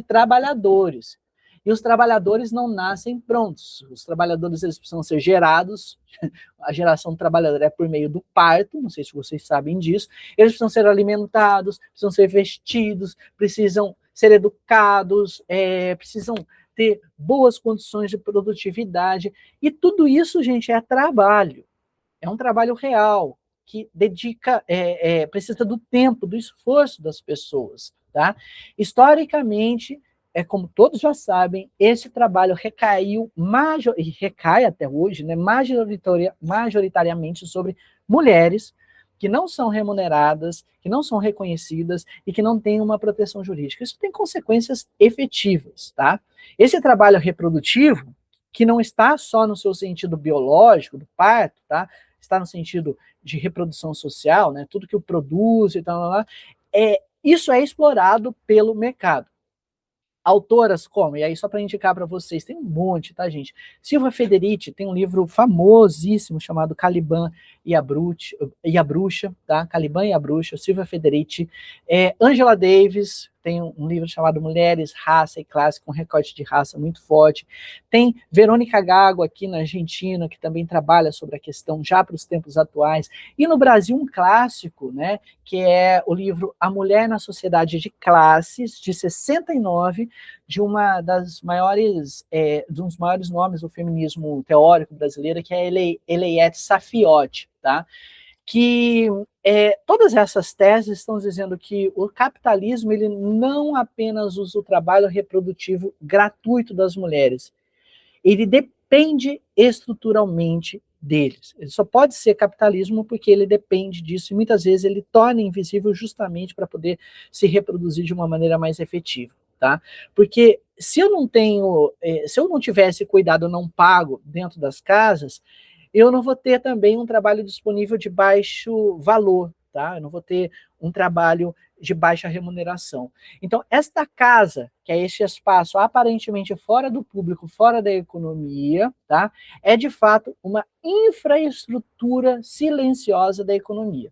trabalhadores. E os trabalhadores não nascem prontos. Os trabalhadores eles precisam ser gerados. A geração do trabalhador é por meio do parto, não sei se vocês sabem disso. Eles precisam ser alimentados, precisam ser vestidos, precisam ser educados, precisam ter boas condições de produtividade. E tudo isso, gente, é trabalho. É um trabalho real, que precisa do tempo, do esforço das pessoas, tá? Historicamente, como todos já sabem, esse trabalho e recai até hoje, né, majoritariamente sobre mulheres que não são remuneradas, que não são reconhecidas e que não têm uma proteção jurídica. Isso tem consequências efetivas, tá? Esse trabalho reprodutivo, que não está só no seu sentido biológico, do parto, tá? Está no sentido de reprodução social, né? Tudo que o produz e tal, isso é explorado pelo mercado. Autoras como, e aí só para indicar para vocês, tem um monte, tá, gente? Silvia Federici tem um livro famosíssimo chamado Caliban e a Bruxa, tá? Caliban e a Bruxa, Silvia Federici. Angela Davis tem um livro chamado Mulheres, Raça e Classe, com recorte de raça muito forte. Tem Verônica Gago aqui na Argentina, que também trabalha sobre a questão já para os tempos atuais. E no Brasil, um clássico, né, que é o livro A Mulher na Sociedade de Classes, de 69, de uma das maiores, de um dos maiores nomes do feminismo teórico brasileiro, que é Eleiette Safiotti, tá? Que todas essas teses estão dizendo que o capitalismo ele não apenas usa o trabalho reprodutivo gratuito das mulheres, ele depende estruturalmente deles. Ele só pode ser capitalismo porque ele depende disso e muitas vezes ele torna invisível justamente para poder se reproduzir de uma maneira mais efetiva, tá? Porque se eu não tivesse cuidado não pago dentro das casas, eu não vou ter também um trabalho disponível de baixo valor, tá? Eu não vou ter um trabalho de baixa remuneração. Então, esta casa, que é este espaço aparentemente fora do público, fora da economia, tá? É de fato uma infraestrutura silenciosa da economia.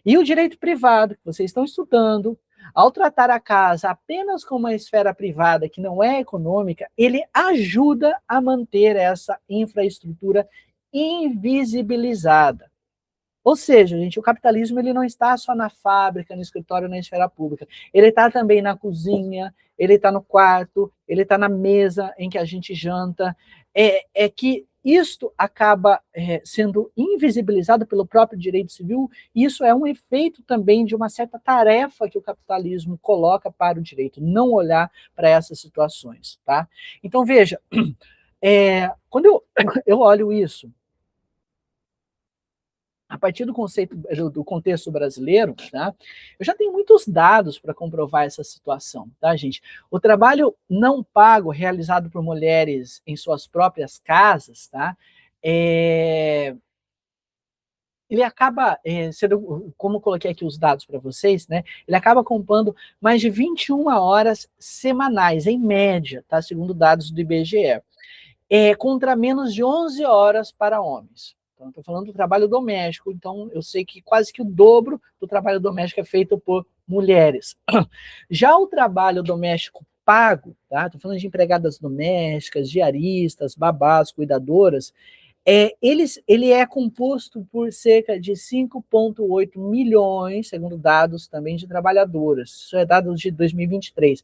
E o direito privado, que vocês estão estudando, Ao tratar a casa apenas como uma esfera privada que não é econômica, ele ajuda a manter essa infraestrutura invisibilizada. Ou seja, gente, o capitalismo ele não está só na fábrica, no escritório, na esfera pública. Ele está também na cozinha, ele está no quarto, ele está na mesa em que a gente janta. É que isto acaba sendo invisibilizado pelo próprio direito civil, e isso é um efeito também de uma certa tarefa que o capitalismo coloca para o direito, não olhar para essas situações. Tá? Então, veja, quando eu olho isso, a partir do conceito do contexto brasileiro, tá? Eu já tenho muitos dados para comprovar essa situação, tá, gente? O trabalho não pago realizado por mulheres em suas próprias casas, tá? Ele acaba sendo, como eu coloquei aqui os dados para vocês, né? Ele acaba ocupando mais de 21 horas semanais, em média, tá? Segundo dados do IBGE. Contra menos de 11 horas para homens. Então, estou falando do trabalho doméstico, então eu sei que quase que o dobro do trabalho doméstico é feito por mulheres. Já o trabalho doméstico pago, tá? Estou falando de empregadas domésticas, diaristas, babás, cuidadoras, ele é composto por cerca de 5,8 milhões, segundo dados também de trabalhadoras, isso é dados de 2023,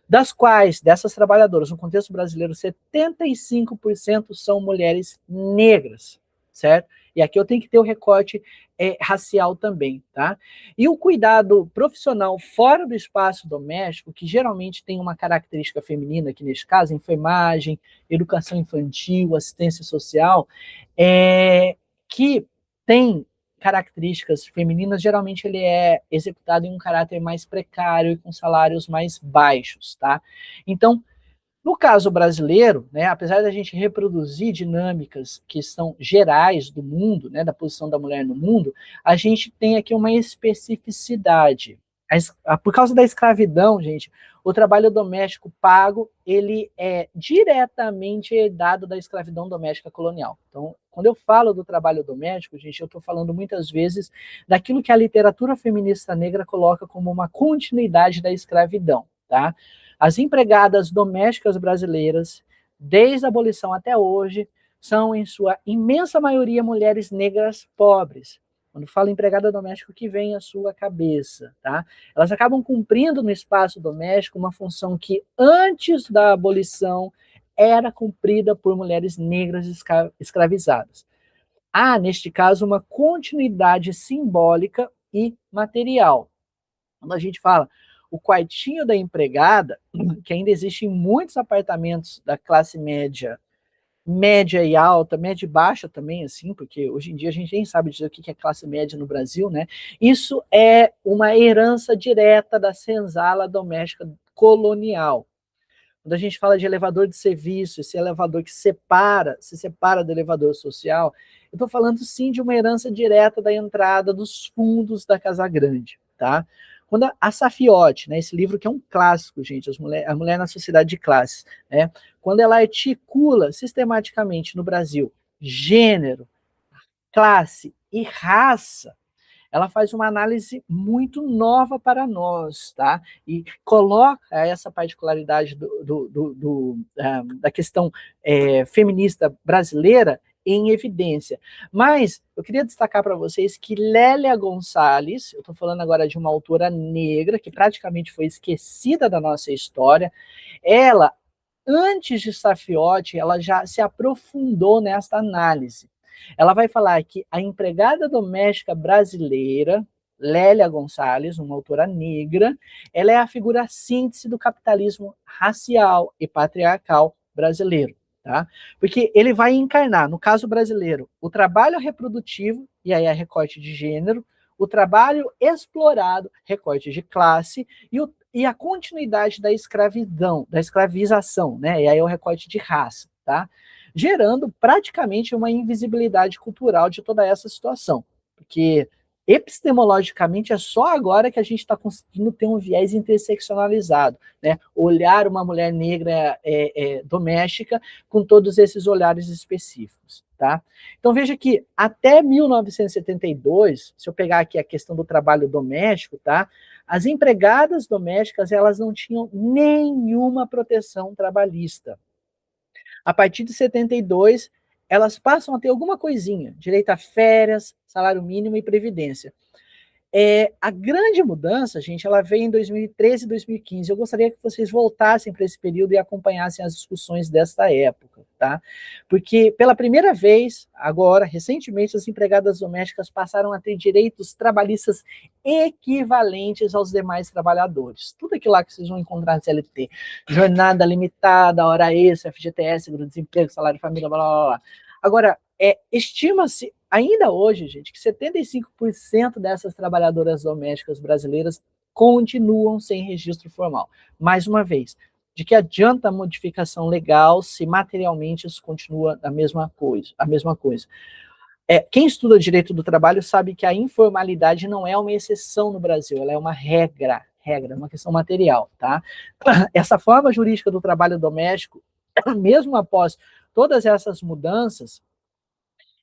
das quais, dessas trabalhadoras, no contexto brasileiro, 75% são mulheres negras, certo? E aqui eu tenho que ter o recorte racial também, tá? E o cuidado profissional fora do espaço doméstico, que geralmente tem uma característica feminina, aqui neste caso, enfermagem, educação infantil, assistência social, que tem características femininas, geralmente ele é executado em um caráter mais precário e com salários mais baixos, tá? Então, no caso brasileiro, né, apesar da gente reproduzir dinâmicas que são gerais do mundo, né, da posição da mulher no mundo, a gente tem aqui uma especificidade. Por causa da escravidão, gente, o trabalho doméstico pago, ele é diretamente herdado da escravidão doméstica colonial. Então, quando eu falo do trabalho doméstico, gente, eu estou falando muitas vezes daquilo que a literatura feminista negra coloca como uma continuidade da escravidão, tá? As empregadas domésticas brasileiras, desde a abolição até hoje, são, em sua imensa maioria, mulheres negras pobres. Quando falo empregada doméstica, o que vem à sua cabeça, tá? Elas acabam cumprindo no espaço doméstico uma função que, antes da abolição, era cumprida por mulheres negras escravizadas. Há, neste caso, uma continuidade simbólica e material. Quando a gente fala o quartinho da empregada, que ainda existe em muitos apartamentos da classe média, média e alta, média e baixa também, assim, porque hoje em dia a gente nem sabe dizer o que é classe média no Brasil, né? Isso é uma herança direta da senzala doméstica colonial. Quando a gente fala de elevador de serviço, esse elevador que se separa do elevador social, eu estou falando sim de uma herança direta da entrada dos fundos da Casa Grande, tá? Quando a Safiotti, né, esse livro que é um clássico, gente, a mulher na sociedade de classes, né, quando ela articula sistematicamente no Brasil gênero, classe e raça, ela faz uma análise muito nova para nós, tá? E coloca essa particularidade da questão feminista brasileira em evidência. Mas eu queria destacar para vocês que Lélia Gonçalves, eu estou falando agora de uma autora negra que praticamente foi esquecida da nossa história, ela, antes de Safiotti, ela já se aprofundou nessa análise. Ela vai falar que a empregada doméstica brasileira, Lélia Gonçalves, uma autora negra, ela é a figura síntese do capitalismo racial e patriarcal brasileiro, tá? Porque ele vai encarnar, no caso brasileiro, o trabalho reprodutivo, e aí é recorte de gênero, o trabalho explorado, recorte de classe, e a continuidade da escravidão, da escravização, né? E aí é o recorte de raça, tá? Gerando praticamente uma invisibilidade cultural de toda essa situação. Porque epistemologicamente é só agora que a gente está conseguindo ter um viés interseccionalizado, né? Olhar uma mulher negra doméstica com todos esses olhares específicos, tá? Então veja que até 1972, se eu pegar aqui a questão do trabalho doméstico, tá? As empregadas domésticas, elas não tinham nenhuma proteção trabalhista. A partir de 72, elas passam a ter alguma coisinha, direito a férias, salário mínimo e previdência. A grande mudança, gente, ela veio em 2013 e 2015. Eu gostaria que vocês voltassem para esse período e acompanhassem as discussões desta época, tá? Porque pela primeira vez, agora, recentemente, as empregadas domésticas passaram a ter direitos trabalhistas equivalentes aos demais trabalhadores. Tudo aquilo lá que vocês vão encontrar na CLT. Jornada limitada, hora extra, FGTS, seguro-desemprego, salário de família, blá, blá, blá. Agora, estima-se ainda hoje, gente, que 75% dessas trabalhadoras domésticas brasileiras continuam sem registro formal. Mais uma vez, de que adianta a modificação legal se materialmente isso continua a mesma coisa. Quem estuda direito do trabalho sabe que a informalidade não é uma exceção no Brasil, ela é uma regra, uma questão material, tá? Essa forma jurídica do trabalho doméstico, mesmo após todas essas mudanças,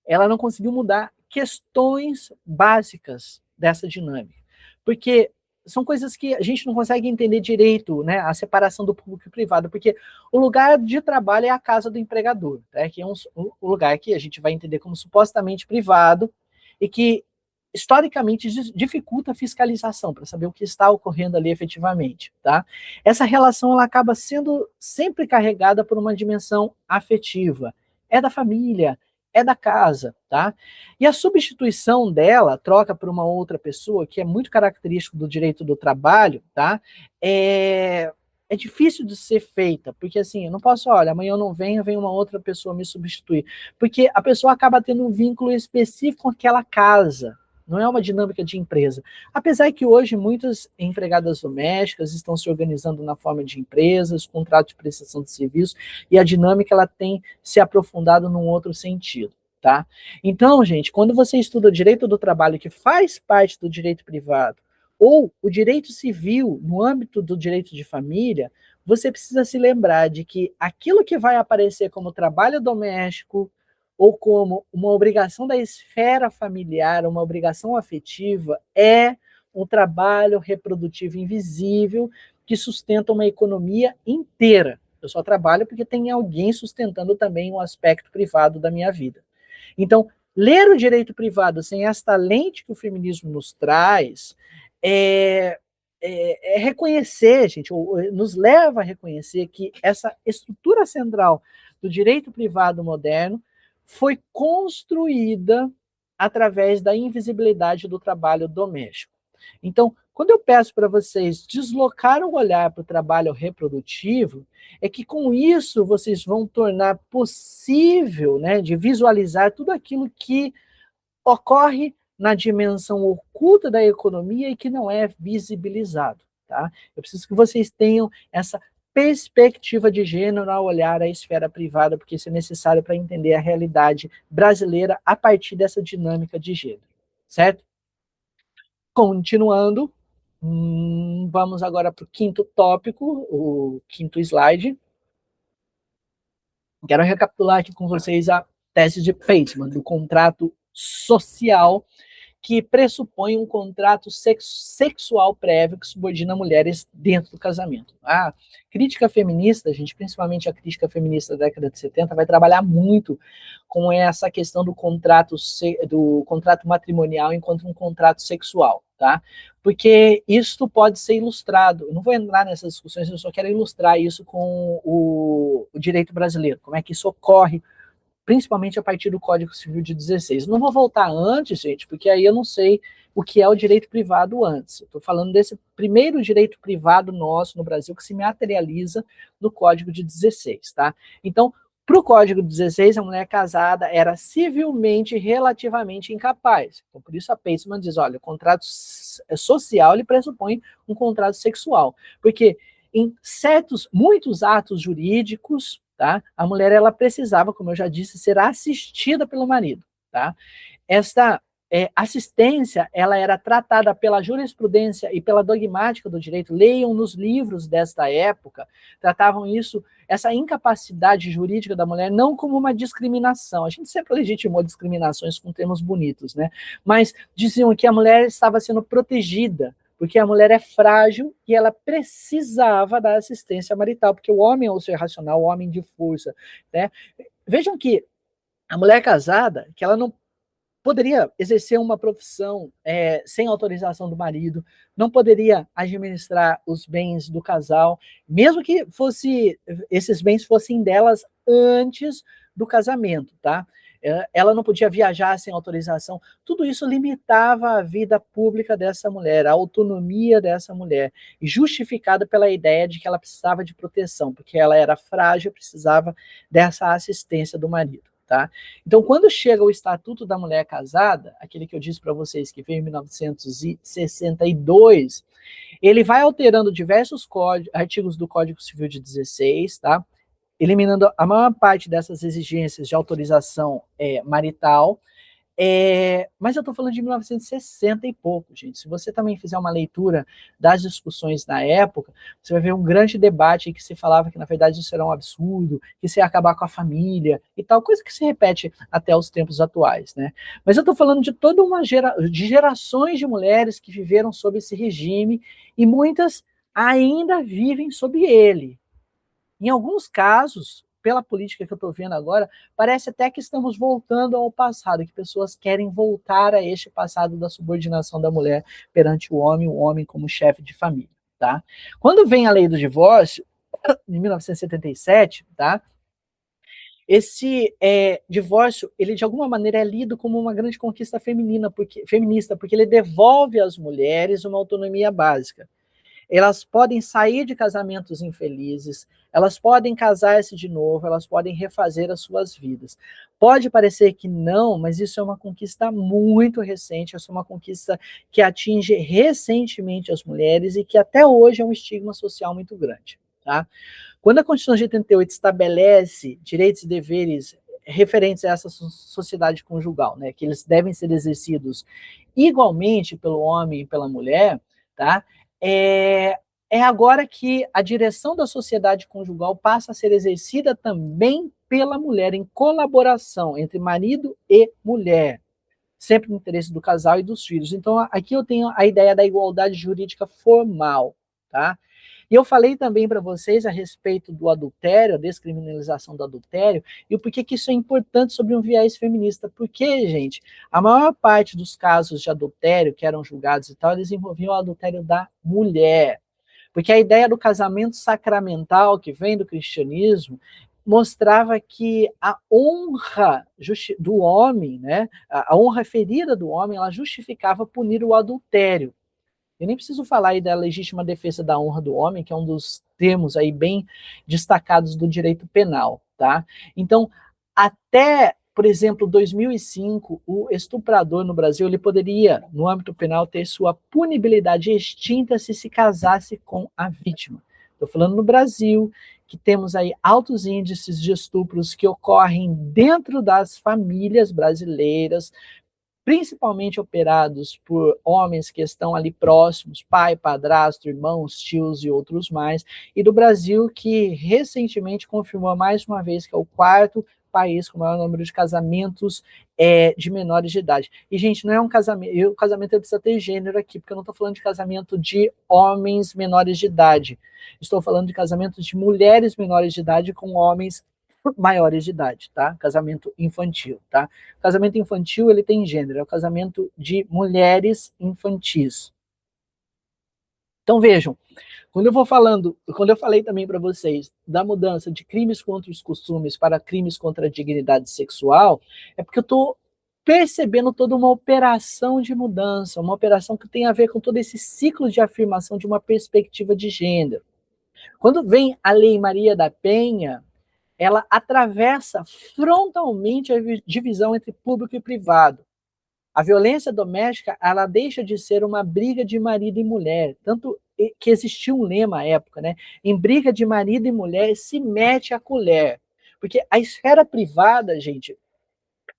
ela não conseguiu mudar questões básicas dessa dinâmica. Porque são coisas que a gente não consegue entender direito, né? A separação do público e privado, porque o lugar de trabalho é a casa do empregador, né? Que é um lugar que a gente vai entender como supostamente privado e que historicamente dificulta a fiscalização para saber o que está ocorrendo ali efetivamente, tá? Essa relação ela acaba sendo sempre carregada por uma dimensão afetiva. É da família, é da casa, tá? E a substituição dela, troca por uma outra pessoa, que é muito característico do direito do trabalho, tá? É difícil de ser feita, porque assim, eu não posso, olha, amanhã eu não venho, vem uma outra pessoa me substituir, porque a pessoa acaba tendo um vínculo específico com aquela casa, não é uma dinâmica de empresa. Apesar que hoje muitas empregadas domésticas estão se organizando na forma de empresas, contrato de prestação de serviço, e a dinâmica ela tem se aprofundado num outro sentido, tá? Então, gente, quando você estuda o direito do trabalho, que faz parte do direito privado, ou o direito civil no âmbito do direito de família, você precisa se lembrar de que aquilo que vai aparecer como trabalho doméstico, ou como uma obrigação da esfera familiar, uma obrigação afetiva, é um trabalho reprodutivo invisível que sustenta uma economia inteira. Eu só trabalho porque tem alguém sustentando também um aspecto privado da minha vida. Então, ler o direito privado sem esta lente que o feminismo nos traz é reconhecer, gente, nos leva a reconhecer que essa estrutura central do direito privado moderno foi construída através da invisibilidade do trabalho doméstico. Então, quando eu peço para vocês deslocar o olhar para o trabalho reprodutivo, é que com isso vocês vão tornar possível, né, de visualizar tudo aquilo que ocorre na dimensão oculta da economia e que não é visibilizado, tá? Eu preciso que vocês tenham essa perspectiva de gênero ao olhar a esfera privada, porque isso é necessário para entender a realidade brasileira a partir dessa dinâmica de gênero, certo? Continuando, vamos agora para o quinto tópico, o quinto slide. Quero recapitular aqui com vocês a tese de Pateman, do contrato social, que pressupõe um contrato sexual prévio que subordina mulheres dentro do casamento. A crítica feminista, gente, principalmente a crítica feminista da década de 70, vai trabalhar muito com essa questão do contrato matrimonial enquanto um contrato sexual, tá? Porque isso pode ser ilustrado, eu não vou entrar nessas discussões, eu só quero ilustrar isso com o direito brasileiro, como é que isso ocorre principalmente a partir do Código Civil de 16. Não vou voltar antes, gente, porque aí eu não sei o que é o direito privado antes. Estou falando desse primeiro direito privado nosso no Brasil que se materializa no Código de 16, tá? Então, para o Código de 16, a mulher casada era civilmente relativamente incapaz. Então, por isso a Pateman diz, olha, o contrato social ele pressupõe um contrato sexual, porque em muitos atos jurídicos, tá? A mulher ela precisava, como eu já disse, ser assistida pelo marido, tá? Esta assistência ela era tratada pela jurisprudência e pela dogmática do direito. Leiam nos livros desta época, tratavam essa incapacidade jurídica da mulher não como uma discriminação. A gente sempre legitimou discriminações com termos bonitos, né? Mas diziam que a mulher estava sendo protegida porque a mulher é frágil e ela precisava da assistência marital, porque o homem é o ser racional, o homem de força, né? Vejam que a mulher casada, que ela não poderia exercer uma profissão sem autorização do marido, não poderia administrar os bens do casal, mesmo que esses bens fossem delas antes do casamento, tá? Ela não podia viajar sem autorização. Tudo isso limitava a vida pública dessa mulher, a autonomia dessa mulher, e justificada pela ideia de que ela precisava de proteção, porque ela era frágil, precisava dessa assistência do marido. Tá? Então, quando chega o Estatuto da Mulher Casada, aquele que eu disse para vocês que veio em 1962, ele vai alterando diversos artigos do Código Civil de 16, tá? Eliminando a maior parte dessas exigências de autorização marital, mas eu estou falando de 1960 e pouco, gente. Se você também fizer uma leitura das discussões na época, você vai ver um grande debate que se falava que, na verdade, isso era um absurdo, que isso ia acabar com a família e tal, coisa que se repete até os tempos atuais, né? Mas eu estou falando de toda de gerações de mulheres que viveram sob esse regime e muitas ainda vivem sob ele. Em alguns casos, pela política que eu estou vendo agora, parece até que estamos voltando ao passado, que pessoas querem voltar a este passado da subordinação da mulher perante o homem como chefe de família, tá? Quando vem a lei do divórcio, em 1977, tá? Esse divórcio, ele de alguma maneira é lido como uma grande conquista feminista, porque ele devolve às mulheres uma autonomia básica. Elas podem sair de casamentos infelizes, elas podem casar-se de novo, elas podem refazer as suas vidas. Pode parecer que não, mas isso é uma conquista muito recente, essa é uma conquista que atinge recentemente as mulheres e que até hoje é um estigma social muito grande, tá? Quando a Constituição de 88 estabelece direitos e deveres referentes a essa sociedade conjugal, né, que eles devem ser exercidos igualmente pelo homem e pela mulher, tá? É agora que a direção da sociedade conjugal passa a ser exercida também pela mulher, em colaboração entre marido e mulher, sempre no interesse do casal e dos filhos. Então, aqui eu tenho a ideia da igualdade jurídica formal, tá? E eu falei também para vocês a respeito do adultério, a descriminalização do adultério, e o porquê que isso é importante sobre um viés feminista. Porque, gente, a maior parte dos casos de adultério que eram julgados e tal, eles envolviam o adultério da mulher. Porque a ideia do casamento sacramental, que vem do cristianismo, mostrava que a honra do homem, né, a honra ferida do homem, ela justificava punir o adultério. Eu nem preciso falar aí da legítima defesa da honra do homem, que é um dos termos aí bem destacados do direito penal, tá? Então, até, por exemplo, 2005, o estuprador no Brasil, ele poderia, no âmbito penal, ter sua punibilidade extinta se casasse com a vítima. Estou falando no Brasil, que temos aí altos índices de estupros que ocorrem dentro das famílias brasileiras, principalmente operados por homens que estão ali próximos, pai, padrasto, irmãos, tios e outros mais, e do Brasil, que recentemente confirmou mais uma vez que é o quarto país com o maior número de casamentos de menores de idade. E, gente, não é um casamento, o casamento precisa ter gênero aqui, porque eu não estou falando de casamento de homens menores de idade, estou falando de casamento de mulheres menores de idade com homens maiores de idade, tá? Casamento infantil, tá? Casamento infantil, ele tem gênero, é o casamento de mulheres infantis. Então, vejam, quando eu falei também para vocês da mudança de crimes contra os costumes para crimes contra a dignidade sexual, é porque eu estou percebendo toda uma operação de mudança, uma operação que tem a ver com todo esse ciclo de afirmação de uma perspectiva de gênero. Quando vem a Lei Maria da Penha, ela atravessa frontalmente a divisão entre público e privado. A violência doméstica, ela deixa de ser uma briga de marido e mulher, tanto que existia um lema à época, né? Em briga de marido e mulher se mete a colher. Porque a esfera privada, gente,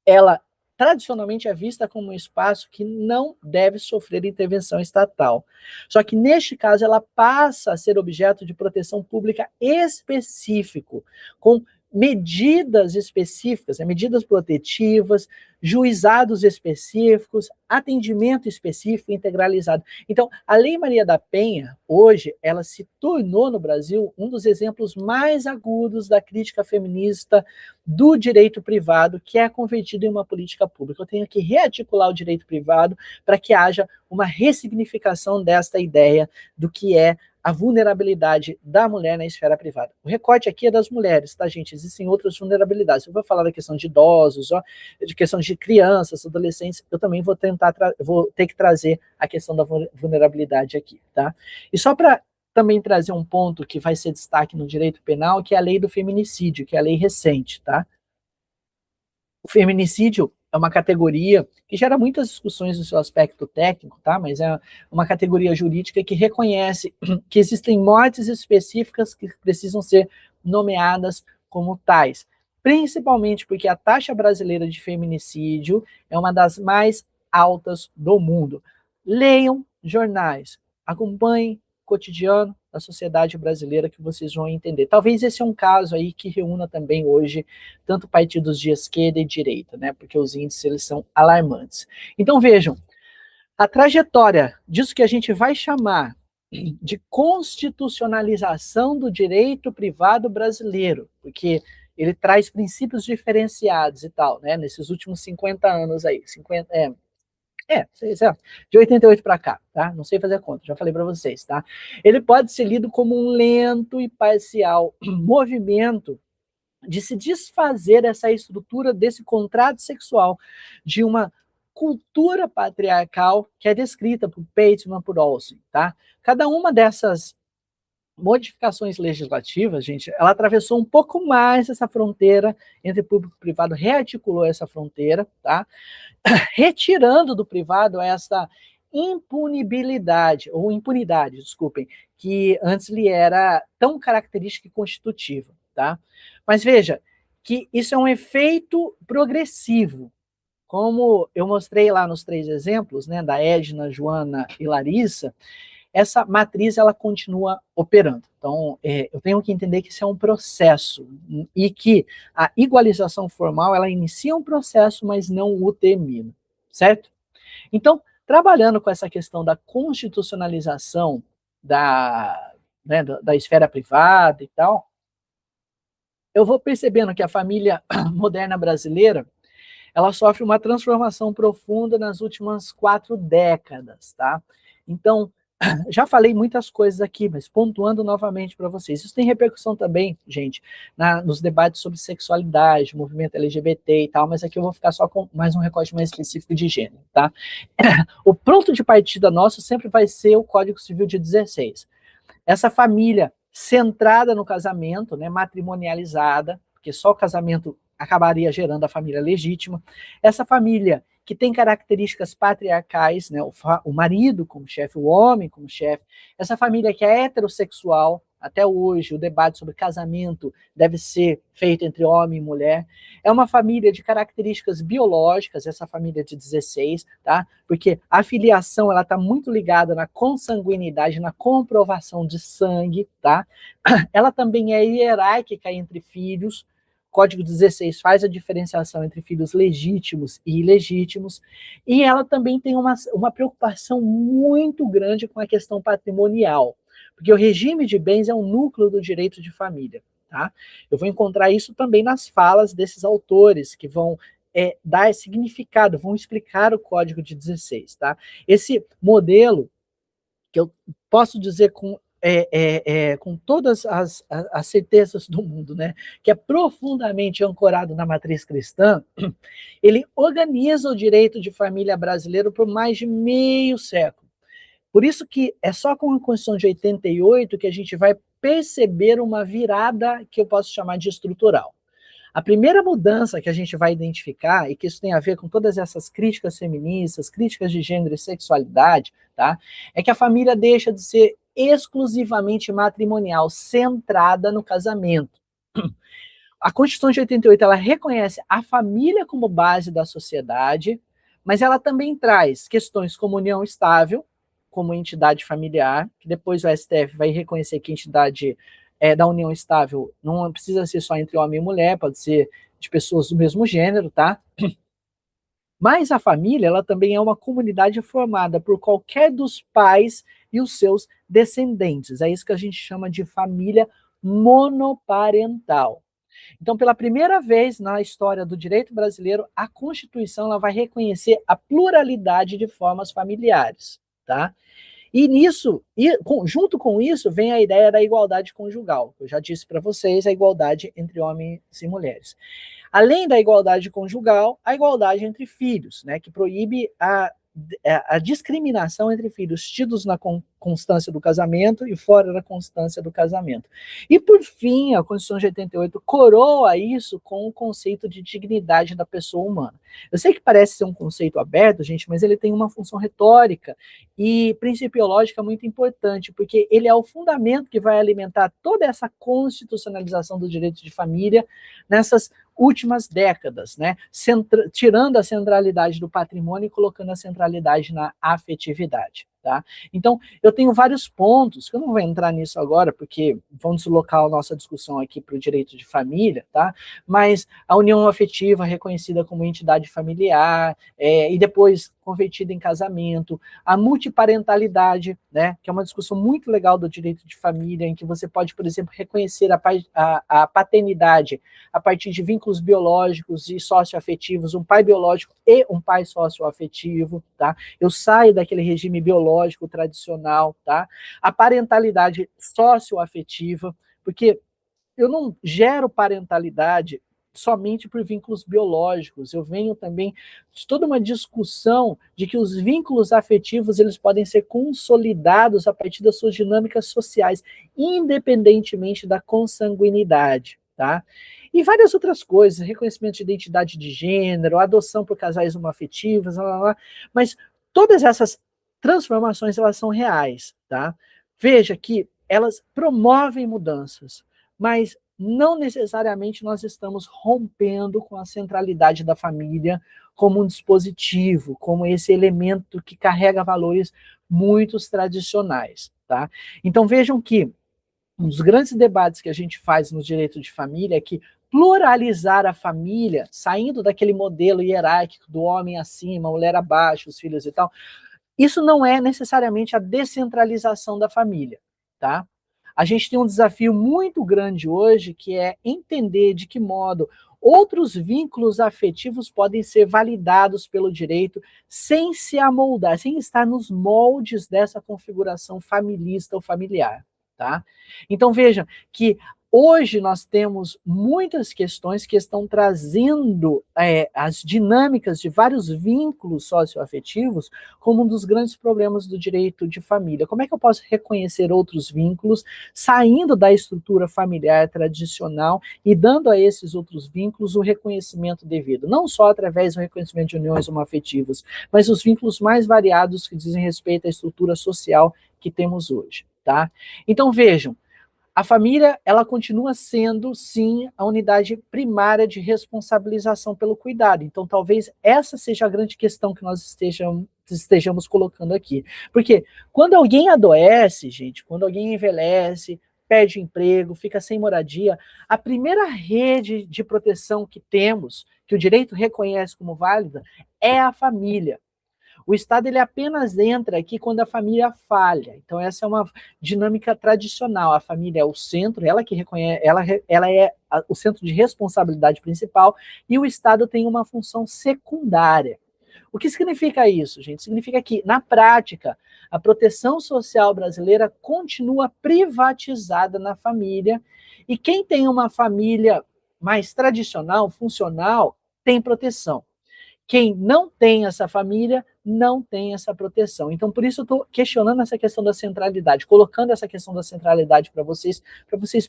ela tradicionalmente é vista como um espaço que não deve sofrer intervenção estatal. Só que, neste caso, ela passa a ser objeto de proteção pública específico, com medidas específicas, medidas protetivas, juizados específicos, atendimento específico integralizado. Então, a Lei Maria da Penha, hoje, ela se tornou no Brasil um dos exemplos mais agudos da crítica feminista do direito privado, que é convertido em uma política pública. Eu tenho que rearticular o direito privado para que haja uma ressignificação desta ideia do que é a vulnerabilidade da mulher na esfera privada. O recorte aqui é das mulheres, tá, gente? Existem outras vulnerabilidades. Eu vou falar da questão de idosos, ó, de questão de crianças, adolescentes, eu também vou ter que trazer a questão da vulnerabilidade aqui, tá? E só para também trazer um ponto que vai ser destaque no direito penal, que é a lei do feminicídio, que é a lei recente, tá? O feminicídio é uma categoria que gera muitas discussões no seu aspecto técnico, tá? Mas é uma categoria jurídica que reconhece que existem mortes específicas que precisam ser nomeadas como tais, principalmente porque a taxa brasileira de feminicídio é uma das mais altas do mundo. Leiam jornais, acompanhem o cotidiano da sociedade brasileira que vocês vão entender. Talvez esse é um caso aí que reúna também hoje tanto partidos de esquerda e direita, né? Porque os índices eles são alarmantes. Então vejam, a trajetória disso que a gente vai chamar de constitucionalização do direito privado brasileiro, porque ele traz princípios diferenciados e tal, né? Nesses últimos 50 anos aí, de 88 para cá, tá? Não sei fazer a conta, já falei para vocês, tá? Ele pode ser lido como um lento e parcial movimento de se desfazer essa estrutura desse contrato sexual, de uma cultura patriarcal que é descrita por Bateman, por Olsen, tá? Cada uma dessas modificações legislativas, gente, ela atravessou um pouco mais essa fronteira entre público e privado, rearticulou essa fronteira, tá? Retirando do privado essa impunibilidade, ou impunidade, desculpem, que antes lhe era tão característica e constitutiva, tá? Mas veja, que isso é um efeito progressivo, como eu mostrei lá nos 3 exemplos, né, da Edna, Joana e Larissa, essa matriz ela continua operando. Então, eu tenho que entender que isso é um processo e que a igualização formal ela inicia um processo, mas não o termina, certo? Então, trabalhando com essa questão da constitucionalização da esfera privada e tal, eu vou percebendo que a família moderna brasileira ela sofre uma transformação profunda nas últimas 4 décadas, tá? Então, já falei muitas coisas aqui, mas pontuando novamente para vocês. Isso tem repercussão também, gente, nos debates sobre sexualidade, movimento LGBT e tal, mas aqui eu vou ficar só com mais um recorte mais específico de gênero, tá? O pronto de partida nosso sempre vai ser o Código Civil de 16. Essa família centrada no casamento, né, matrimonializada, porque só o casamento acabaria gerando a família legítima. Essa família que tem características patriarcais, né, o marido como chefe, o homem como chefe. Essa família que é heterossexual, até hoje o debate sobre casamento deve ser feito entre homem e mulher. É uma família de características biológicas, essa família de 16, tá? Porque a filiação ela está muito ligada na consanguinidade, na comprovação de sangue, tá? Ela também é hierárquica entre filhos. Código 16 faz a diferenciação entre filhos legítimos e ilegítimos, e ela também tem uma preocupação muito grande com a questão patrimonial, porque o regime de bens é um núcleo do direito de família, tá? Eu vou encontrar isso também nas falas desses autores, que vão dar significado, vão explicar o Código de 16, tá? Esse modelo, que eu posso dizer com todas as certezas do mundo, né, que é profundamente ancorado na matriz cristã, ele organiza o direito de família brasileiro por mais de meio século. Por isso que é só com a Constituição de 88 que a gente vai perceber uma virada que eu posso chamar de estrutural. A primeira mudança que a gente vai identificar, e que isso tem a ver com todas essas críticas feministas, críticas de gênero e sexualidade, tá? É que a família deixa de ser exclusivamente matrimonial, centrada no casamento. A Constituição de 88, ela reconhece a família como base da sociedade, mas ela também traz questões como união estável, como entidade familiar, que depois o STF vai reconhecer que entidade da união estável não precisa ser só entre homem e mulher, pode ser de pessoas do mesmo gênero, tá? Mas a família, ela também é uma comunidade formada por qualquer dos pais e os seus descendentes. É isso que a gente chama de família monoparental. Então, pela primeira vez na história do direito brasileiro, a Constituição ela vai reconhecer a pluralidade de formas familiares, tá? E nisso, junto com isso, vem a ideia da igualdade conjugal. Eu já disse para vocês a igualdade entre homens e mulheres. Além da igualdade conjugal, a igualdade entre filhos, né, que proíbe a discriminação entre filhos tidos na constância do casamento e fora da constância do casamento. E, por fim, a Constituição de 88 coroa isso com o conceito de dignidade da pessoa humana. Eu sei que parece ser um conceito aberto, gente, mas ele tem uma função retórica e principiológica muito importante, porque ele é o fundamento que vai alimentar toda essa constitucionalização do direito de família nessas últimas décadas, né? Tirando a centralidade do patrimônio e colocando a centralidade na afetividade. Tá? Então, eu tenho vários pontos, que eu não vou entrar nisso agora, porque vão deslocar a nossa discussão aqui para o direito de família, tá? Mas a união afetiva reconhecida como entidade familiar, e depois convertida em casamento, a multiparentalidade, né, que é uma discussão muito legal do direito de família, em que você pode, por exemplo, reconhecer a paternidade a partir de vínculos biológicos e socioafetivos, um pai biológico e um pai socioafetivo, tá? Eu saio daquele regime biológico tradicional, tá? A parentalidade socioafetiva, porque eu não gero parentalidade somente por vínculos biológicos, eu venho também de toda uma discussão de que os vínculos afetivos eles podem ser consolidados a partir das suas dinâmicas sociais, independentemente da consanguinidade, tá? E várias outras coisas, reconhecimento de identidade de gênero, adoção por casais homoafetivos, mas todas essas transformações elas são reais, tá? Veja que elas promovem mudanças, mas não necessariamente nós estamos rompendo com a centralidade da família como um dispositivo, como esse elemento que carrega valores muito tradicionais, tá? Então vejam que um dos grandes debates que a gente faz no direito de família é que pluralizar a família, saindo daquele modelo hierárquico do homem acima, mulher abaixo, os filhos e tal, isso não é necessariamente a descentralização da família, tá? A gente tem um desafio muito grande hoje, que é entender de que modo outros vínculos afetivos podem ser validados pelo direito sem se amoldar, sem estar nos moldes dessa configuração familista ou familiar, tá? Então veja que hoje nós temos muitas questões que estão trazendo as dinâmicas de vários vínculos socioafetivos como um dos grandes problemas do direito de família. Como é que eu posso reconhecer outros vínculos, saindo da estrutura familiar tradicional e dando a esses outros vínculos o reconhecimento devido? Não só através do reconhecimento de uniões homoafetivas, mas os vínculos mais variados que dizem respeito à estrutura social que temos hoje, tá? Então vejam, a família, ela continua sendo, sim, a unidade primária de responsabilização pelo cuidado. Então, talvez essa seja a grande questão que nós estejamos colocando aqui. Porque quando alguém adoece, gente, quando alguém envelhece, perde emprego, fica sem moradia, a primeira rede de proteção que temos, que o direito reconhece como válida, é a família. O Estado ele apenas entra aqui quando a família falha. Então essa é uma dinâmica tradicional. A família é o centro, ela que reconhece, ela é o centro de responsabilidade principal e o Estado tem uma função secundária. O que significa isso, gente? Significa que, na prática, a proteção social brasileira continua privatizada na família e quem tem uma família mais tradicional, funcional, tem proteção. Quem não tem essa família não tem essa proteção. Então, por isso eu estou questionando essa questão da centralidade, colocando essa questão da centralidade para vocês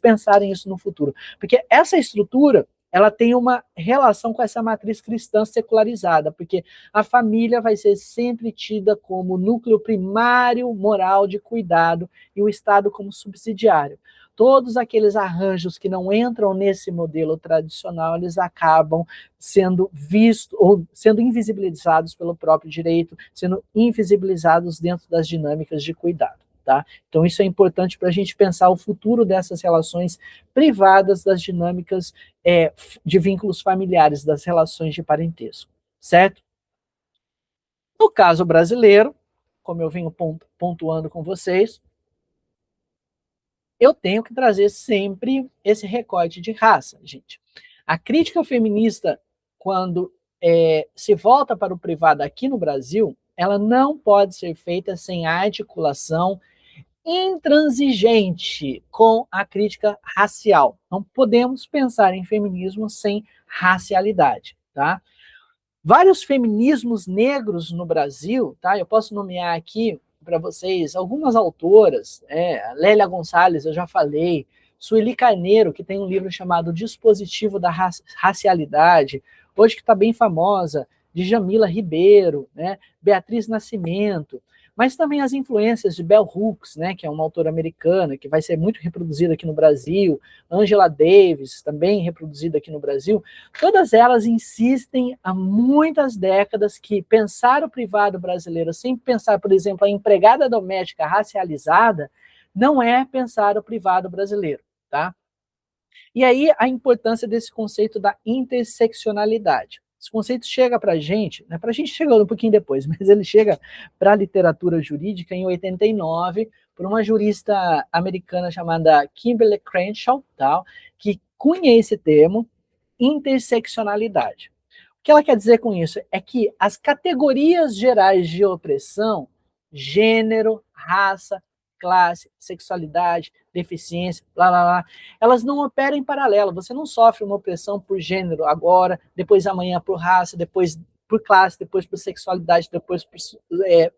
pensarem isso no futuro. Porque essa estrutura, ela tem uma relação com essa matriz cristã secularizada, porque a família vai ser sempre tida como núcleo primário moral de cuidado e o Estado como subsidiário. Todos aqueles arranjos que não entram nesse modelo tradicional, eles acabam sendo vistos ou sendo invisibilizados pelo próprio direito, sendo invisibilizados dentro das dinâmicas de cuidado. tá? Então isso é importante para a gente pensar o futuro dessas relações privadas, das dinâmicas de vínculos familiares, das relações de parentesco, certo? No caso brasileiro, como eu venho pontuando com vocês, eu tenho que trazer sempre esse recorte de raça, gente. A crítica feminista, quando se volta para o privado aqui no Brasil, ela não pode ser feita sem a articulação intransigente com a crítica racial. Não podemos pensar em feminismo sem racialidade, tá? Vários feminismos negros no Brasil, tá? Eu posso nomear aqui para vocês algumas autoras, Lélia Gonçalves, eu já falei, Sueli Carneiro, que tem um livro chamado Dispositivo da Racialidade, hoje que está bem famosa, Djamila Ribeiro, né? Beatriz Nascimento, mas também as influências de Bell Hooks, né, que é uma autora americana, que vai ser muito reproduzida aqui no Brasil, Angela Davis, também reproduzida aqui no Brasil, todas elas insistem há muitas décadas que pensar o privado brasileiro sem pensar, por exemplo, a empregada doméstica racializada, não é pensar o privado brasileiro, tá? E aí a importância desse conceito da interseccionalidade. Esse conceito chega para a gente, né, para a gente chegou um pouquinho depois, mas ele chega para a literatura jurídica em 89, por uma jurista americana chamada Kimberly Crenshaw, tal, que cunha esse termo, interseccionalidade. O que ela quer dizer com isso? É que as categorias gerais de opressão, gênero, raça, classe, sexualidade, deficiência, blá, blá, blá, elas não operam em paralelo. Você não sofre uma opressão por gênero agora, depois amanhã por raça, depois por classe, depois por sexualidade, depois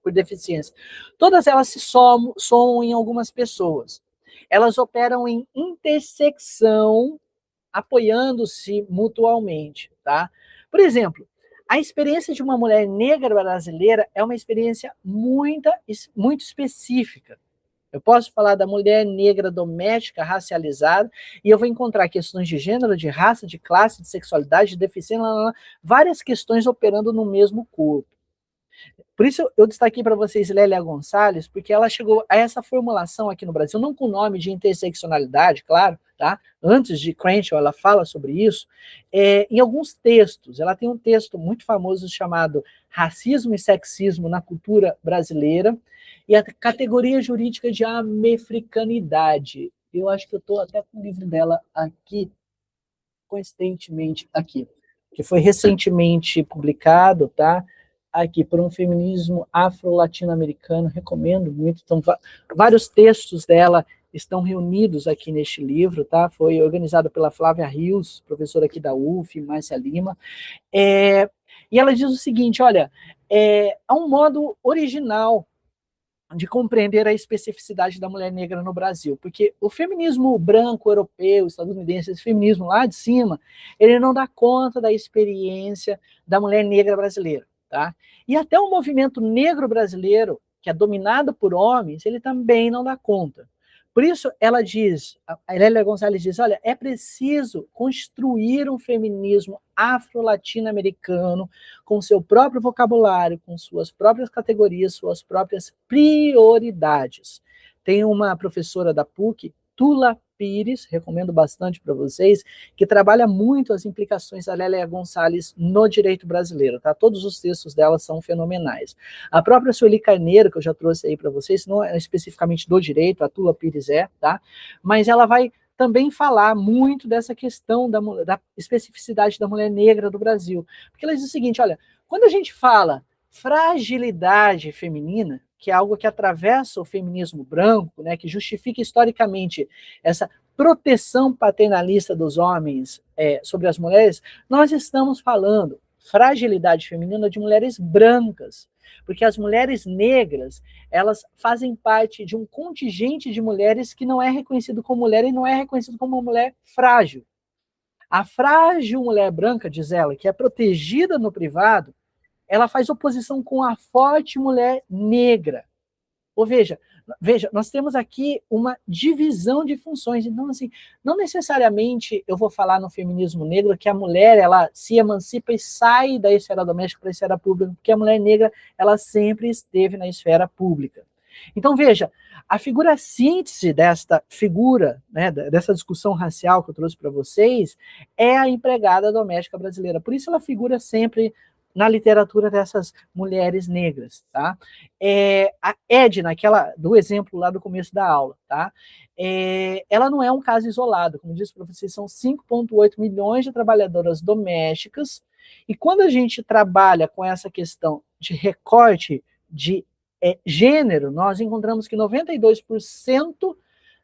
por deficiência. Todas elas se somam em algumas pessoas. Elas operam em intersecção, apoiando-se mutualmente, tá? Por exemplo, a experiência de uma mulher negra brasileira é uma experiência muito específica. Eu posso falar da mulher negra doméstica racializada e eu vou encontrar questões de gênero, de raça, de classe, de sexualidade, de deficiência, várias questões operando no mesmo corpo. Por isso eu destaquei para vocês Lélia Gonçalves, porque ela chegou a essa formulação aqui no Brasil, não com o nome de interseccionalidade, claro, tá? Antes de Crenshaw, ela fala sobre isso, em alguns textos. Ela tem um texto muito famoso chamado Racismo e Sexismo na Cultura Brasileira e a categoria jurídica de americanidade. Eu acho que eu estou até com o livro dela aqui, coincidentemente, aqui, que foi recentemente publicado, tá? Aqui, por um feminismo afro-latino-americano, recomendo muito. Então, vários textos dela estão reunidos aqui neste livro, tá? Foi organizado pela Flávia Rios, professora aqui da UF, Márcia Lima. E ela diz o seguinte, olha, há um modo original de compreender a especificidade da mulher negra no Brasil, porque o feminismo branco, europeu, estadunidense, esse feminismo lá de cima, ele não dá conta da experiência da mulher negra brasileira, tá? E até o movimento negro brasileiro, que é dominado por homens, ele também não dá conta. Por isso, ela diz, a Lélia Gonçalves diz, olha, é preciso construir um feminismo afro-latino-americano com seu próprio vocabulário, com suas próprias categorias, suas próprias prioridades. Tem uma professora da PUC, Tula Pires, recomendo bastante para vocês, que trabalha muito as implicações da Lélia Gonçalves no direito brasileiro, tá? Todos os textos dela são fenomenais. A própria Sueli Carneiro, que eu já trouxe aí para vocês, não é especificamente do direito, a Tula Pires tá? Mas ela vai também falar muito dessa questão da especificidade da mulher negra do Brasil. Porque ela diz o seguinte, olha, quando a gente fala fragilidade feminina, que é algo que atravessa o feminismo branco, né, que justifica historicamente essa proteção paternalista dos homens sobre as mulheres, nós estamos falando fragilidade feminina de mulheres brancas, porque as mulheres negras, elas fazem parte de um contingente de mulheres que não é reconhecido como mulher e não é reconhecido como uma mulher frágil. A frágil mulher branca, diz ela, que é protegida no privado, ela faz oposição com a forte mulher negra. Ou veja, nós temos aqui uma divisão de funções. Então, assim, não necessariamente eu vou falar no feminismo negro que a mulher, ela se emancipa e sai da esfera doméstica para a esfera pública, porque a mulher negra, ela sempre esteve na esfera pública. Então, veja, A figura síntese desta figura, né, dessa discussão racial que eu trouxe para vocês, é a empregada doméstica brasileira. Por isso ela figura sempre na literatura dessas mulheres negras, tá? A Edna, aquela do exemplo lá do começo da aula, tá? Ela não é um caso isolado, como disse para vocês, são 5,8 milhões de trabalhadoras domésticas, e quando a gente trabalha com essa questão de recorte de gênero, nós encontramos que 92%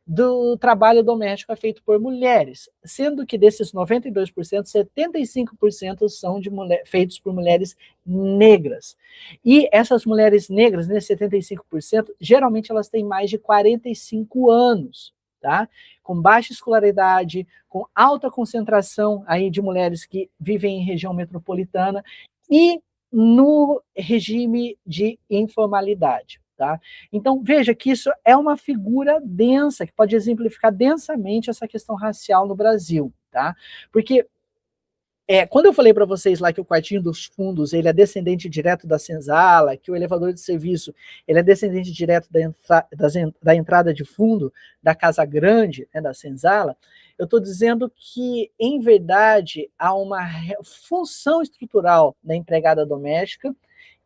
do trabalho doméstico é feito por mulheres, sendo que desses 92%, 75% são feitos por mulheres negras. E essas mulheres negras, nesses 75%, geralmente elas têm mais de 45 anos, tá? Com baixa escolaridade, com alta concentração aí de mulheres que vivem em região metropolitana e no regime de informalidade. Tá? Então, veja que isso é uma figura densa, que pode exemplificar densamente essa questão racial no Brasil. Tá? Porque quando eu falei para vocês lá que o quartinho dos fundos ele é descendente direto da senzala, que o elevador de serviço ele é descendente direto da entrada de fundo da casa grande, né, da senzala, eu estou dizendo que, em verdade, há uma função estrutural da empregada doméstica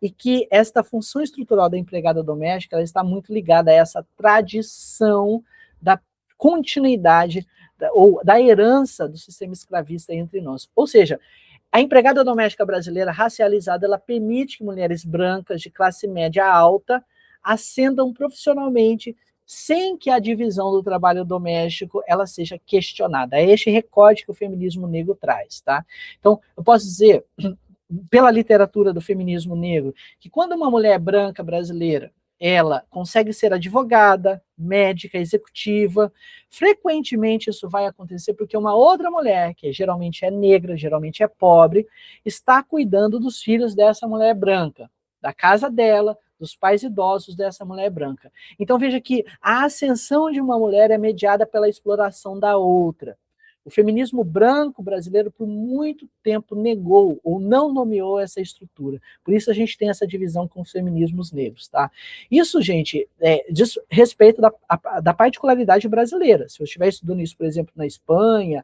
e que esta função estrutural da empregada doméstica ela está muito ligada a essa tradição da continuidade ou da herança do sistema escravista entre nós. Ou seja, a empregada doméstica brasileira racializada, ela permite que mulheres brancas de classe média alta ascendam profissionalmente sem que a divisão do trabalho doméstico ela seja questionada. É este recorte que o feminismo negro traz, tá? Então, eu posso dizer, pela literatura do feminismo negro, que quando uma mulher branca brasileira ela consegue ser advogada, médica, executiva, frequentemente isso vai acontecer porque uma outra mulher, que geralmente é negra, geralmente é pobre, está cuidando dos filhos dessa mulher branca, da casa dela, dos pais idosos dessa mulher branca. Então veja que a ascensão de uma mulher é mediada pela exploração da outra. O feminismo branco brasileiro, por muito tempo, negou ou não nomeou essa estrutura. Por isso a gente tem essa divisão com os feminismos negros, tá? Isso, gente, diz respeito da particularidade brasileira. Se eu estiver estudando isso, por exemplo, na Espanha,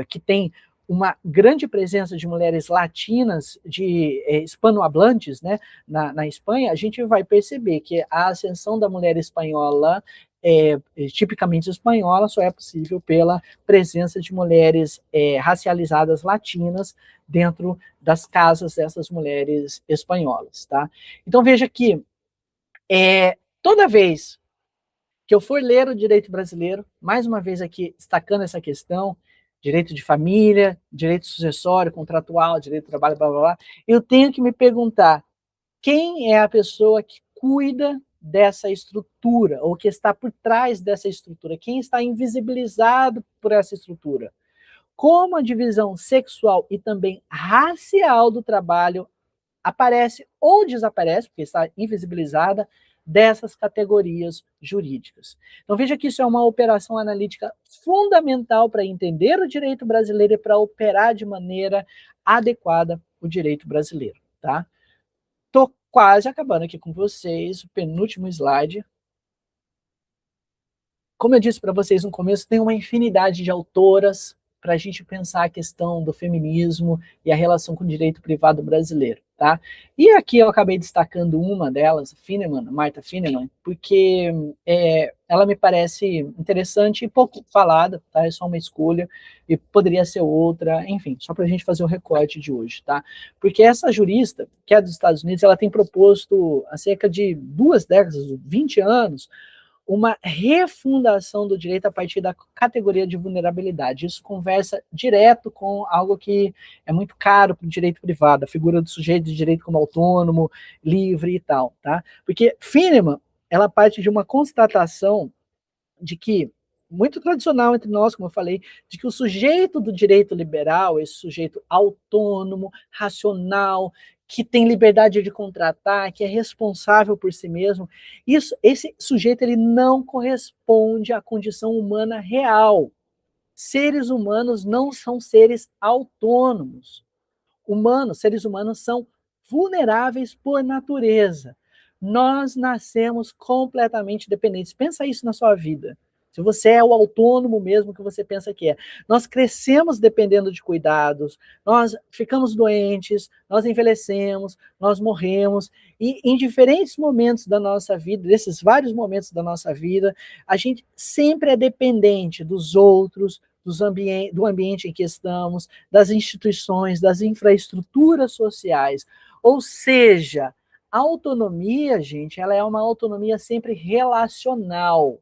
que tem uma grande presença de mulheres latinas, de hispanohablantes, né, na Espanha, a gente vai perceber que a ascensão da mulher espanhola tipicamente espanhola só é possível pela presença de mulheres racializadas latinas dentro das casas dessas mulheres espanholas, tá? Então veja que toda vez que eu for ler o direito brasileiro, mais uma vez aqui destacando essa questão, direito de família, direito sucessório, contratual, direito do trabalho, blá blá blá, eu tenho que me perguntar quem é a pessoa que cuida dessa estrutura, ou que está por trás dessa estrutura, quem está invisibilizado por essa estrutura. Como a divisão sexual e também racial do trabalho aparece ou desaparece, porque está invisibilizada, dessas categorias jurídicas. Então veja que isso é uma operação analítica fundamental para entender o direito brasileiro e para operar de maneira adequada o direito brasileiro, tá? Tô quase acabando aqui com vocês, o penúltimo slide. Como eu disse para vocês no começo, tem uma infinidade de autoras para a gente pensar a questão do feminismo e a relação com o direito privado brasileiro, tá? E aqui eu acabei destacando uma delas, Martha Fineman, porque ela me parece interessante e pouco falada, tá? É só uma escolha e poderia ser outra, enfim, só para a gente fazer o recorte de hoje, tá? Porque essa jurista, que é dos Estados Unidos, ela tem proposto há cerca de 2 décadas, 20 anos, uma refundação do direito a partir da categoria de vulnerabilidade. Isso conversa direto com algo que é muito caro para o direito privado, a figura do sujeito de direito como autônomo, livre e tal, tá? Porque Fineman, ela parte de uma constatação de que, muito tradicional entre nós, como eu falei, de que o sujeito do direito liberal, esse sujeito autônomo, racional, que tem liberdade de contratar, que é responsável por si mesmo, esse sujeito ele não corresponde à condição humana real. Seres humanos não são seres autônomos. Seres humanos são vulneráveis por natureza. Nós nascemos completamente dependentes. Pensa isso na sua vida. Se você é o autônomo mesmo que você pensa que é. Nós crescemos dependendo de cuidados, nós ficamos doentes, nós envelhecemos, nós morremos, e em diferentes momentos da nossa vida, desses vários momentos da nossa vida, a gente sempre é dependente dos outros, do ambiente em que estamos, das instituições, das infraestruturas sociais. Ou seja, a autonomia, gente, ela é uma autonomia sempre relacional.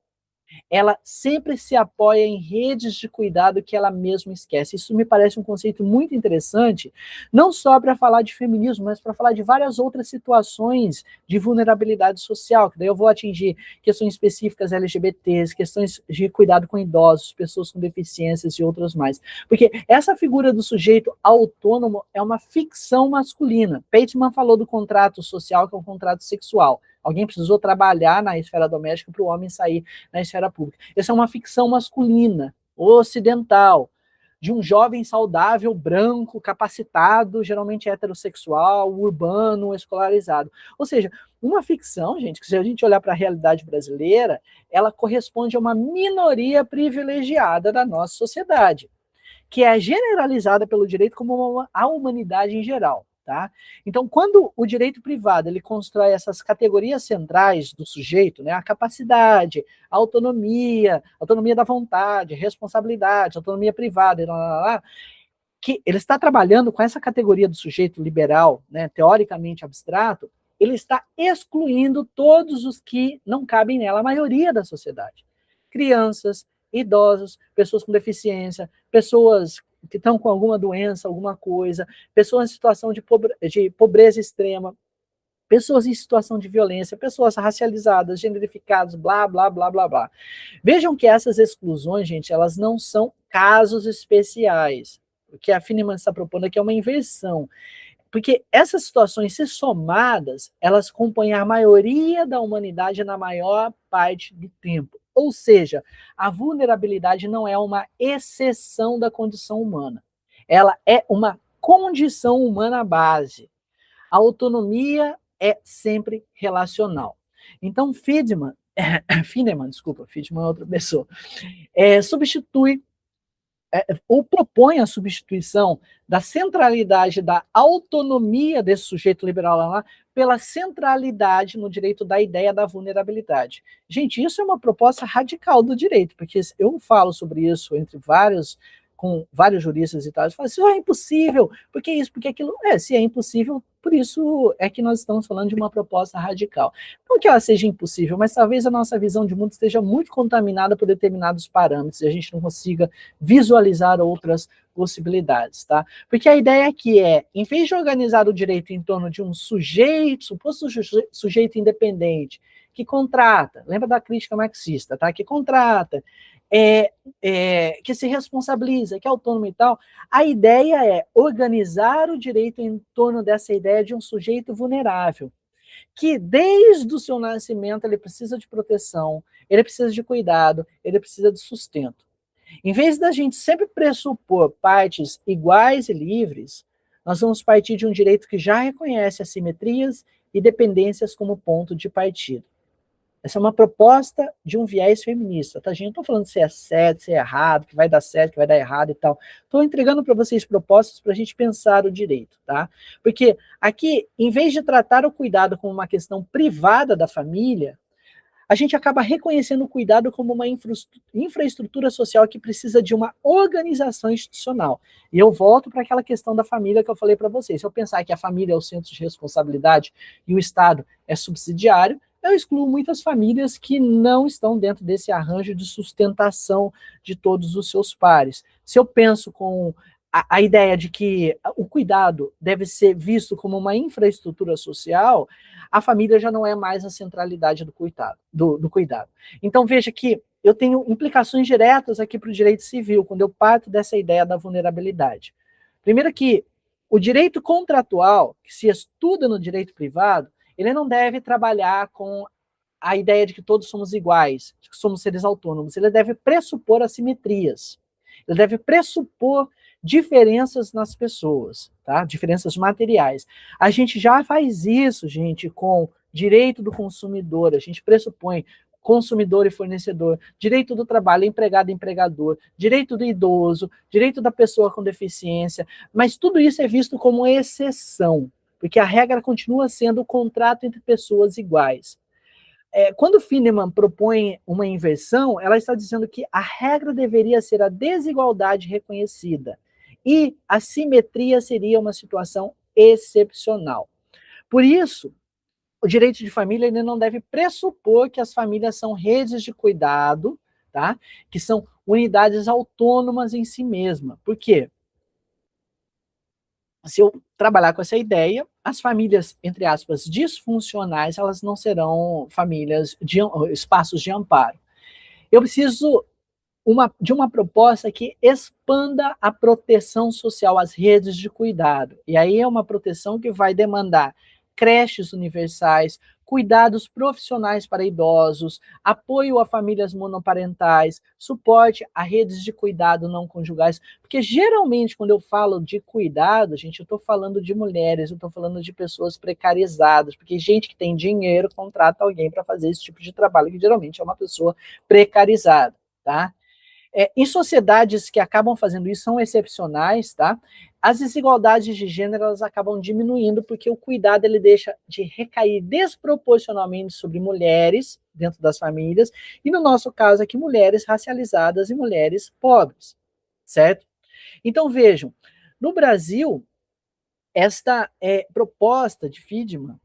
Ela sempre se apoia em redes de cuidado que ela mesma esquece. Isso me parece um conceito muito interessante, não só para falar de feminismo, mas para falar de várias outras situações de vulnerabilidade social, que daí eu vou atingir questões específicas LGBTs, questões de cuidado com idosos, pessoas com deficiências e outras mais. Porque essa figura do sujeito autônomo é uma ficção masculina. Bateman falou do contrato social, que é um contrato sexual. Alguém precisou trabalhar na esfera doméstica para o homem sair na esfera pública. Essa é uma ficção masculina, ocidental, de um jovem saudável, branco, capacitado, geralmente heterossexual, urbano, escolarizado. Ou seja, uma ficção, gente, que se a gente olhar para a realidade brasileira, ela corresponde a uma minoria privilegiada da nossa sociedade, que é generalizada pelo direito como a humanidade em geral. Tá? Então, quando o direito privado ele constrói essas categorias centrais do sujeito, né, a capacidade, a autonomia da vontade, responsabilidade, autonomia privada, e que ele está trabalhando com essa categoria do sujeito liberal, né, teoricamente abstrato, ele está excluindo todos os que não cabem nela, a maioria da sociedade. Crianças, idosos, pessoas com deficiência, pessoas que estão com alguma doença, alguma coisa, pessoas em situação de pobreza extrema, pessoas em situação de violência, pessoas racializadas, generificadas, blá, blá, blá, blá, blá. Vejam que essas exclusões, gente, elas não são casos especiais. O que a Fineman está propondo aqui é uma inversão. Porque essas situações, se somadas, elas compõem a maioria da humanidade na maior parte do tempo. Ou seja, a vulnerabilidade não é uma exceção da condição humana. Ela é uma condição humana base. A autonomia é sempre relacional. Então, Friedman, desculpa, Friedman é outra pessoa, substitui ou propõe a substituição da centralidade da autonomia desse sujeito liberal lá pela centralidade no direito da ideia da vulnerabilidade. Gente, isso é uma proposta radical do direito, porque eu falo sobre isso com vários juristas e tal, eles falam assim, é impossível, porque isso, porque aquilo, se é impossível, por isso é que nós estamos falando de uma proposta radical. Não que ela seja impossível, mas talvez a nossa visão de mundo esteja muito contaminada por determinados parâmetros e a gente não consiga visualizar outras possibilidades, tá? Porque a ideia aqui em vez de organizar o direito em torno de um sujeito, suposto sujeito independente, que contrata, lembra da crítica marxista, tá? Que contrata, que se responsabiliza, que é autônomo e tal, a ideia é organizar o direito em torno dessa ideia de um sujeito vulnerável, que desde o seu nascimento ele precisa de proteção, ele precisa de cuidado, ele precisa de sustento. Em vez da gente sempre pressupor partes iguais e livres, nós vamos partir de um direito que já reconhece assimetrias e dependências como ponto de partida. Essa é uma proposta de um viés feminista, tá, gente? Não estou falando se é certo, se é errado, que vai dar certo, que vai dar errado e tal. Estou entregando para vocês propostas para a gente pensar o direito, tá? Porque aqui, em vez de tratar o cuidado como uma questão privada da família, a gente acaba reconhecendo o cuidado como uma infraestrutura social que precisa de uma organização institucional. E eu volto para aquela questão da família que eu falei para vocês. Se eu pensar que a família é o centro de responsabilidade e o Estado é subsidiário, eu excluo muitas famílias que não estão dentro desse arranjo de sustentação de todos os seus pares. Se eu penso com a ideia de que o cuidado deve ser visto como uma infraestrutura social, a família já não é mais a centralidade do cuidado. Então, veja que eu tenho implicações diretas aqui para o direito civil, quando eu parto dessa ideia da vulnerabilidade. Primeiro que o direito contratual, que se estuda no direito privado, ele não deve trabalhar com a ideia de que todos somos iguais, de que somos seres autônomos. Ele deve pressupor assimetrias. Ele deve pressupor diferenças nas pessoas, tá? Diferenças materiais. A gente já faz isso, gente, com direito do consumidor, a gente pressupõe consumidor e fornecedor, direito do trabalho, empregado e empregador, direito do idoso, direito da pessoa com deficiência, mas tudo isso é visto como exceção, porque a regra continua sendo o contrato entre pessoas iguais. Quando Fineman propõe uma inversão, ela está dizendo que a regra deveria ser a desigualdade reconhecida e a simetria seria uma situação excepcional. Por isso, o direito de família ainda não deve pressupor que as famílias são redes de cuidado, tá? Que são unidades autônomas em si mesma. Por quê? Se eu trabalhar com essa ideia, as famílias, entre aspas, disfuncionais, elas não serão famílias de espaços de amparo. Eu preciso de uma proposta que expanda a proteção social, as redes de cuidado. E aí é uma proteção que vai demandar creches universais, cuidados profissionais para idosos, apoio a famílias monoparentais, suporte a redes de cuidado não conjugais, porque geralmente quando eu falo de cuidado, gente, eu estou falando de mulheres, eu estou falando de pessoas precarizadas, porque gente que tem dinheiro contrata alguém para fazer esse tipo de trabalho, que geralmente é uma pessoa precarizada, tá? Em sociedades que acabam fazendo isso, são excepcionais, tá? As desigualdades de gênero, elas acabam diminuindo, porque o cuidado, ele deixa de recair desproporcionalmente sobre mulheres, dentro das famílias, e no nosso caso aqui, mulheres racializadas e mulheres pobres, certo? Então, vejam, no Brasil, esta proposta de Fineman,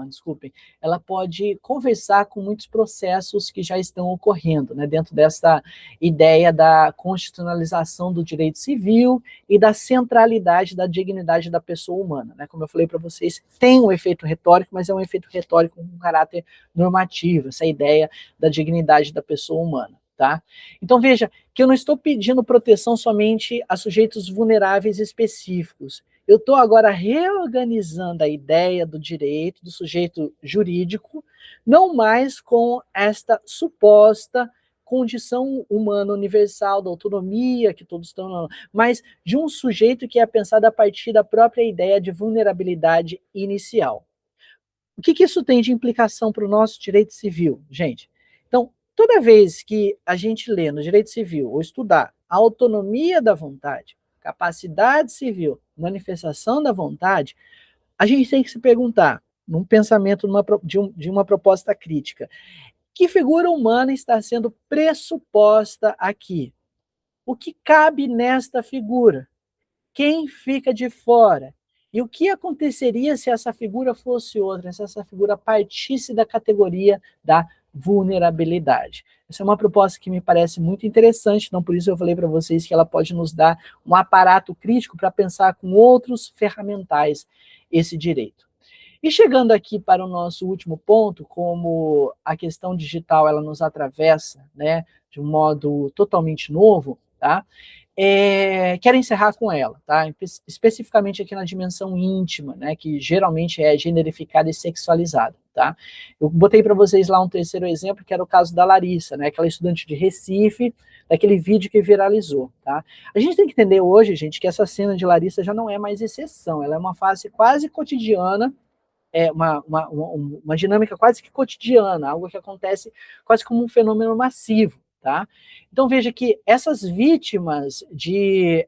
desculpem, ela pode conversar com muitos processos que já estão ocorrendo, né, dentro dessa ideia da constitucionalização do direito civil e da centralidade da dignidade da pessoa humana. Né? Como eu falei para vocês, tem um efeito retórico, mas é um efeito retórico com caráter normativo, essa ideia da dignidade da pessoa humana. Tá? Então veja que eu não estou pedindo proteção somente a sujeitos vulneráveis específicos. Eu estou agora reorganizando a ideia do direito, do sujeito jurídico, não mais com esta suposta condição humana universal, da autonomia que todos estão, mas de um sujeito que é pensado a partir da própria ideia de vulnerabilidade inicial. O que isso tem de implicação para o nosso direito civil, gente? Então, toda vez que a gente lê no direito civil ou estudar a autonomia da vontade, capacidade civil, manifestação da vontade, a gente tem que se perguntar, num pensamento de uma proposta crítica, que figura humana está sendo pressuposta aqui? O que cabe nesta figura? Quem fica de fora? E o que aconteceria se essa figura fosse outra, se essa figura partisse da categoria da vulnerabilidade? Essa é uma proposta que me parece muito interessante, então por isso eu falei para vocês que ela pode nos dar um aparato crítico para pensar com outros ferramentais esse direito. E chegando aqui para o nosso último ponto, como a questão digital ela nos atravessa, né, de um modo totalmente novo, tá? Quero encerrar com ela, tá? Especificamente aqui na dimensão íntima, né, que geralmente é generificada e sexualizada, tá? Eu botei para vocês lá um terceiro exemplo, que era o caso da Larissa, né, aquela estudante de Recife, daquele vídeo que viralizou, tá? A gente tem que entender hoje, gente, que essa cena de Larissa já não é mais exceção, ela é uma face quase cotidiana, uma dinâmica quase que cotidiana, algo que acontece quase como um fenômeno massivo, tá? Então veja que essas vítimas de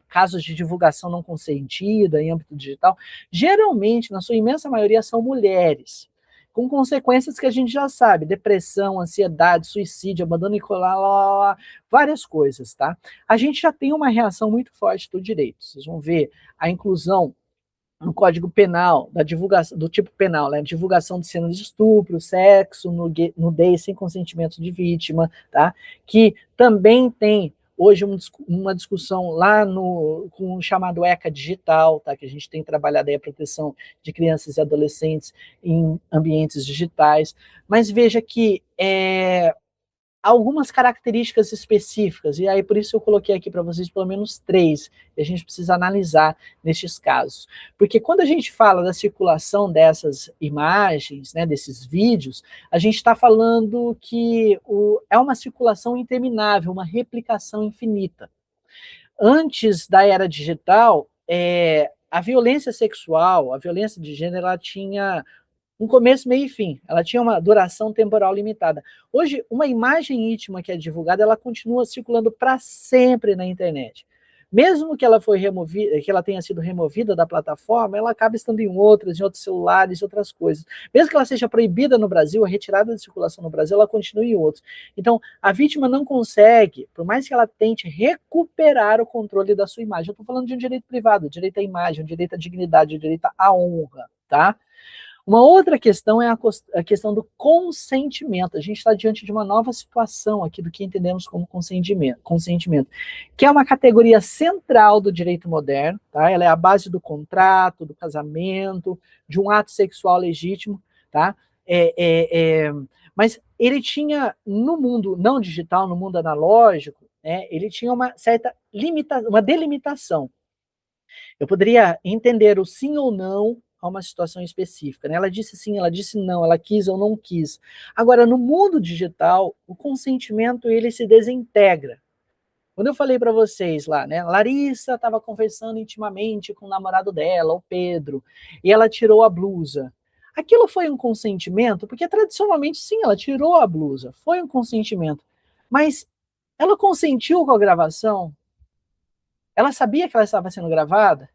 casos de divulgação não consentida em âmbito digital, geralmente, na sua imensa maioria, são mulheres, com consequências que a gente já sabe, depressão, ansiedade, suicídio, abandono escolar, várias coisas, tá? A gente já tem uma reação muito forte do direito, vocês vão ver a inclusão no Código Penal, da divulgação, do tipo penal, né? Divulgação de cenas de estupro, sexo, nudez sem consentimento de vítima, tá? Que também tem hoje uma discussão lá com o chamado ECA digital, tá? Que a gente tem trabalhado aí a proteção de crianças e adolescentes em ambientes digitais, mas veja que algumas características específicas, e aí por isso eu coloquei aqui para vocês pelo menos 3, que a gente precisa analisar nestes casos. Porque quando a gente fala da circulação dessas imagens, né, desses vídeos, a gente está falando que é uma circulação interminável, uma replicação infinita. Antes da era digital, a violência sexual, a violência de gênero, ela tinha um começo, meio e fim. Ela tinha uma duração temporal limitada. Hoje, uma imagem íntima que é divulgada, ela continua circulando para sempre na internet. Mesmo que ela foi removida, que ela tenha sido removida da plataforma, ela acaba estando em outros celulares, outras coisas. Mesmo que ela seja proibida no Brasil, a retirada de circulação no Brasil, ela continua em outros. Então, a vítima não consegue, por mais que ela tente recuperar o controle da sua imagem. Eu estou falando de um direito privado, direito à imagem, direito à dignidade, direito à honra, tá? Uma outra questão é a questão do consentimento. A gente está diante de uma nova situação aqui do que entendemos como consentimento, que é uma categoria central do direito moderno, tá? Ela é a base do contrato, do casamento, de um ato sexual legítimo, tá? Mas ele tinha, no mundo não digital, no mundo analógico, né, ele tinha uma certa limitação, uma delimitação. Eu poderia entender o sim ou não a uma situação específica, né? Ela disse sim, ela disse não, ela quis ou não quis. Agora, no mundo digital, o consentimento ele se desintegra. Quando eu falei para vocês lá, né? Larissa estava conversando intimamente com o namorado dela, o Pedro, e ela tirou a blusa. Aquilo foi um consentimento, porque tradicionalmente sim, ela tirou a blusa, foi um consentimento. Mas ela consentiu com a gravação? Ela sabia que ela estava sendo gravada?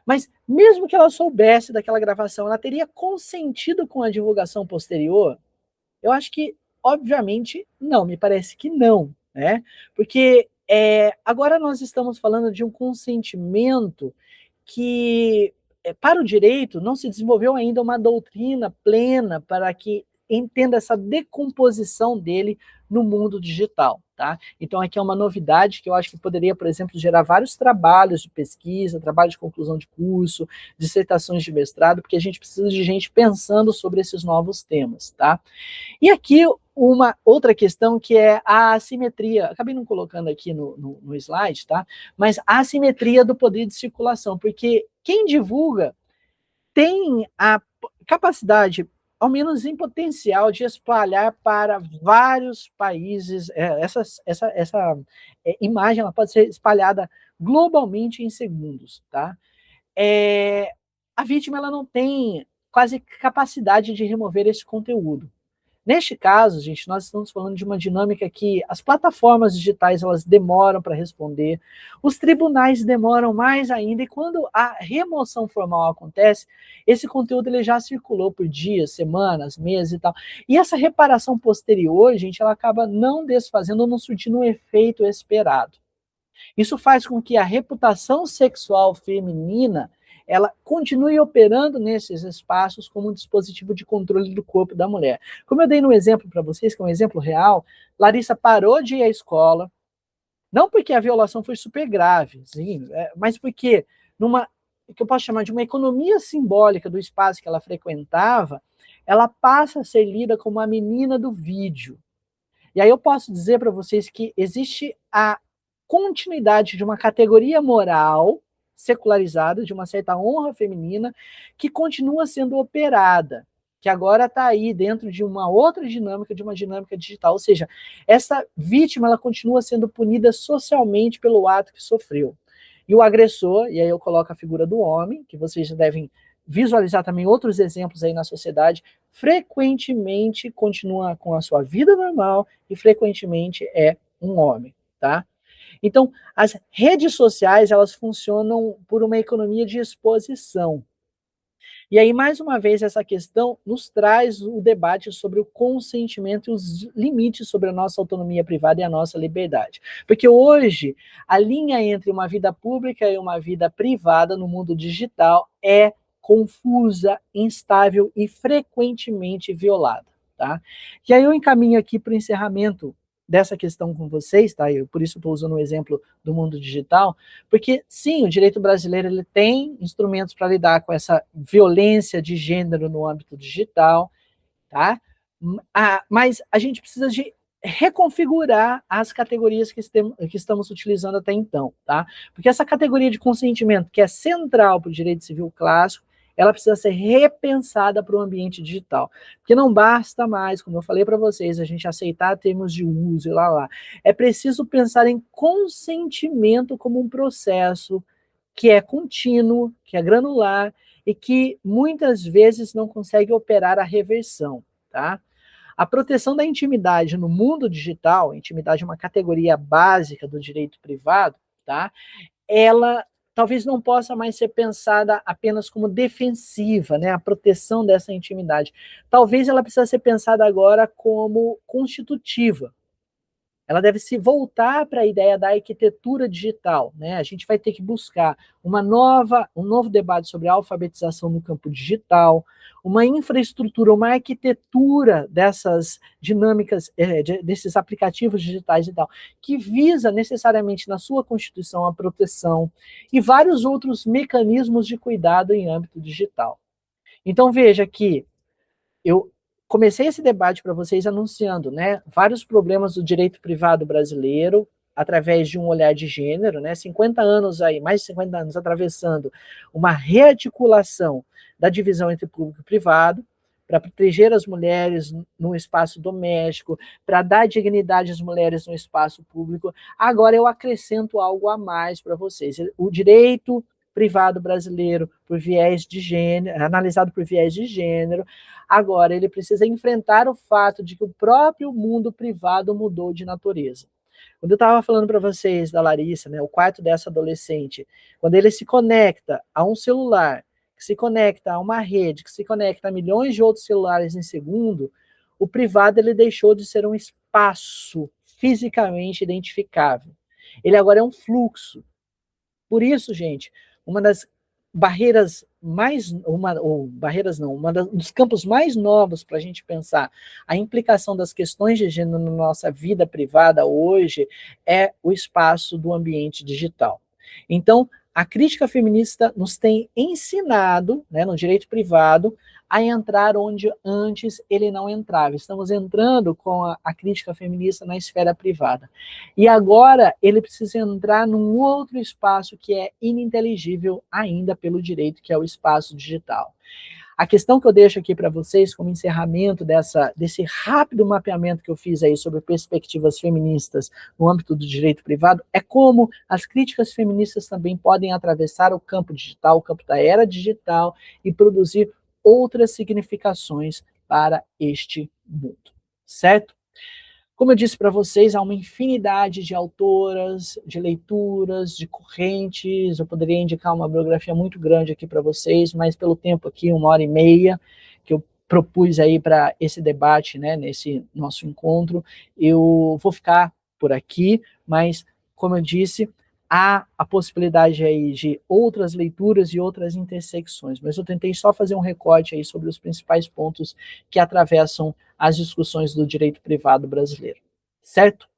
Mas mesmo que ela soubesse daquela gravação, ela teria consentido com a divulgação posterior? Eu acho que, obviamente, não, me parece que não, né? Porque agora nós estamos falando de um consentimento que, para o direito, não se desenvolveu ainda uma doutrina plena para que entenda essa decomposição dele no mundo digital, tá? Então aqui é uma novidade que eu acho que poderia, por exemplo, gerar vários trabalhos de pesquisa, trabalhos de conclusão de curso, dissertações de mestrado, porque a gente precisa de gente pensando sobre esses novos temas, tá? E aqui uma outra questão que é a assimetria, acabei não colocando aqui no slide, tá? Mas a assimetria do poder de circulação, porque quem divulga tem a capacidade, ao menos em potencial, de espalhar para vários países. Essa imagem ela pode ser espalhada globalmente em segundos, tá? A vítima ela não tem quase capacidade de remover esse conteúdo. Neste caso, gente, nós estamos falando de uma dinâmica que as plataformas digitais elas demoram para responder, os tribunais demoram mais ainda, e quando a remoção formal acontece, esse conteúdo ele já circulou por dias, semanas, meses e tal. E essa reparação posterior, gente, ela acaba não desfazendo, não surtindo o efeito esperado. Isso faz com que a reputação sexual feminina ela continue operando nesses espaços como um dispositivo de controle do corpo da mulher. Como eu dei no exemplo para vocês, que é um exemplo real, Larissa parou de ir à escola, não porque a violação foi super grave, sim, mas porque numa que eu posso chamar de uma economia simbólica do espaço que ela frequentava, ela passa a ser lida como a menina do vídeo. E aí eu posso dizer para vocês que existe a continuidade de uma categoria moral secularizada, de uma certa honra feminina, que continua sendo operada, que agora está aí dentro de uma outra dinâmica, de uma dinâmica digital. Ou seja, essa vítima ela continua sendo punida socialmente pelo ato que sofreu. E o agressor, e aí eu coloco a figura do homem, que vocês já devem visualizar também outros exemplos aí na sociedade, frequentemente continua com a sua vida normal e frequentemente é um homem, tá? Então, as redes sociais, elas funcionam por uma economia de exposição. E aí, mais uma vez, essa questão nos traz o debate sobre o consentimento e os limites sobre a nossa autonomia privada e a nossa liberdade. Porque hoje, a linha entre uma vida pública e uma vida privada no mundo digital é confusa, instável e frequentemente violada, tá? E aí eu encaminho aqui para o encerramento dessa questão com vocês, tá? Eu, por isso estou usando o exemplo do mundo digital, porque sim, o direito brasileiro ele tem instrumentos para lidar com essa violência de gênero no âmbito digital, tá? Mas a gente precisa de reconfigurar as categorias que estamos utilizando até então, tá? Porque essa categoria de consentimento, que é central para o direito civil clássico, ela precisa ser repensada para o ambiente digital. Porque não basta mais, como eu falei para vocês, a gente aceitar termos de uso e lá. É preciso pensar em consentimento como um processo que é contínuo, que é granular e que muitas vezes não consegue operar a reversão, tá? A proteção da intimidade no mundo digital, intimidade é uma categoria básica do direito privado, tá? Ela talvez não possa mais ser pensada apenas como defensiva, né, a proteção dessa intimidade. Talvez ela precisa ser pensada agora como constitutiva. Ela deve se voltar para a ideia da arquitetura digital, né? A gente vai ter que buscar um novo debate sobre a alfabetização no campo digital, uma infraestrutura, uma arquitetura dessas dinâmicas, desses aplicativos digitais e tal, que visa necessariamente na sua constituição a proteção e vários outros mecanismos de cuidado em âmbito digital. Então veja que eu comecei esse debate para vocês anunciando, né, vários problemas do direito privado brasileiro através de um olhar de gênero, né, 50 anos aí, mais de 50 anos atravessando uma rearticulação da divisão entre público e privado para proteger as mulheres no espaço doméstico, para dar dignidade às mulheres no espaço público. Agora eu acrescento algo a mais para vocês. O direito privado brasileiro por viés de gênero, analisado por viés de gênero. Agora, ele precisa enfrentar o fato de que o próprio mundo privado mudou de natureza. Quando eu estava falando para vocês da Larissa, né, o quarto dessa adolescente, quando ele se conecta a um celular, que se conecta a uma rede, que se conecta a milhões de outros celulares em segundo, o privado ele deixou de ser um espaço fisicamente identificável. Ele agora é um fluxo. Por isso, gente, uma das barreiras mais, ou barreiras não, um dos campos mais novos para a gente pensar a implicação das questões de gênero na nossa vida privada hoje é o espaço do ambiente digital. Então, a crítica feminista nos tem ensinado, né, no direito privado, a entrar onde antes ele não entrava. Estamos entrando com a crítica feminista na esfera privada. E agora ele precisa entrar num outro espaço que é ininteligível ainda pelo direito, que é o espaço digital. A questão que eu deixo aqui para vocês, como encerramento desse rápido mapeamento que eu fiz aí sobre perspectivas feministas no âmbito do direito privado, é como as críticas feministas também podem atravessar o campo digital, o campo da era digital, e produzir outras significações para este mundo, certo? Como eu disse para vocês, há uma infinidade de autoras, de leituras, de correntes. Eu poderia indicar uma bibliografia muito grande aqui para vocês, mas pelo tempo aqui, 1h30, que eu propus aí para esse debate, né, nesse nosso encontro, eu vou ficar por aqui, mas, como eu disse, há a possibilidade aí de outras leituras e outras intersecções, mas eu tentei só fazer um recorte aí sobre os principais pontos que atravessam as discussões do direito privado brasileiro, certo?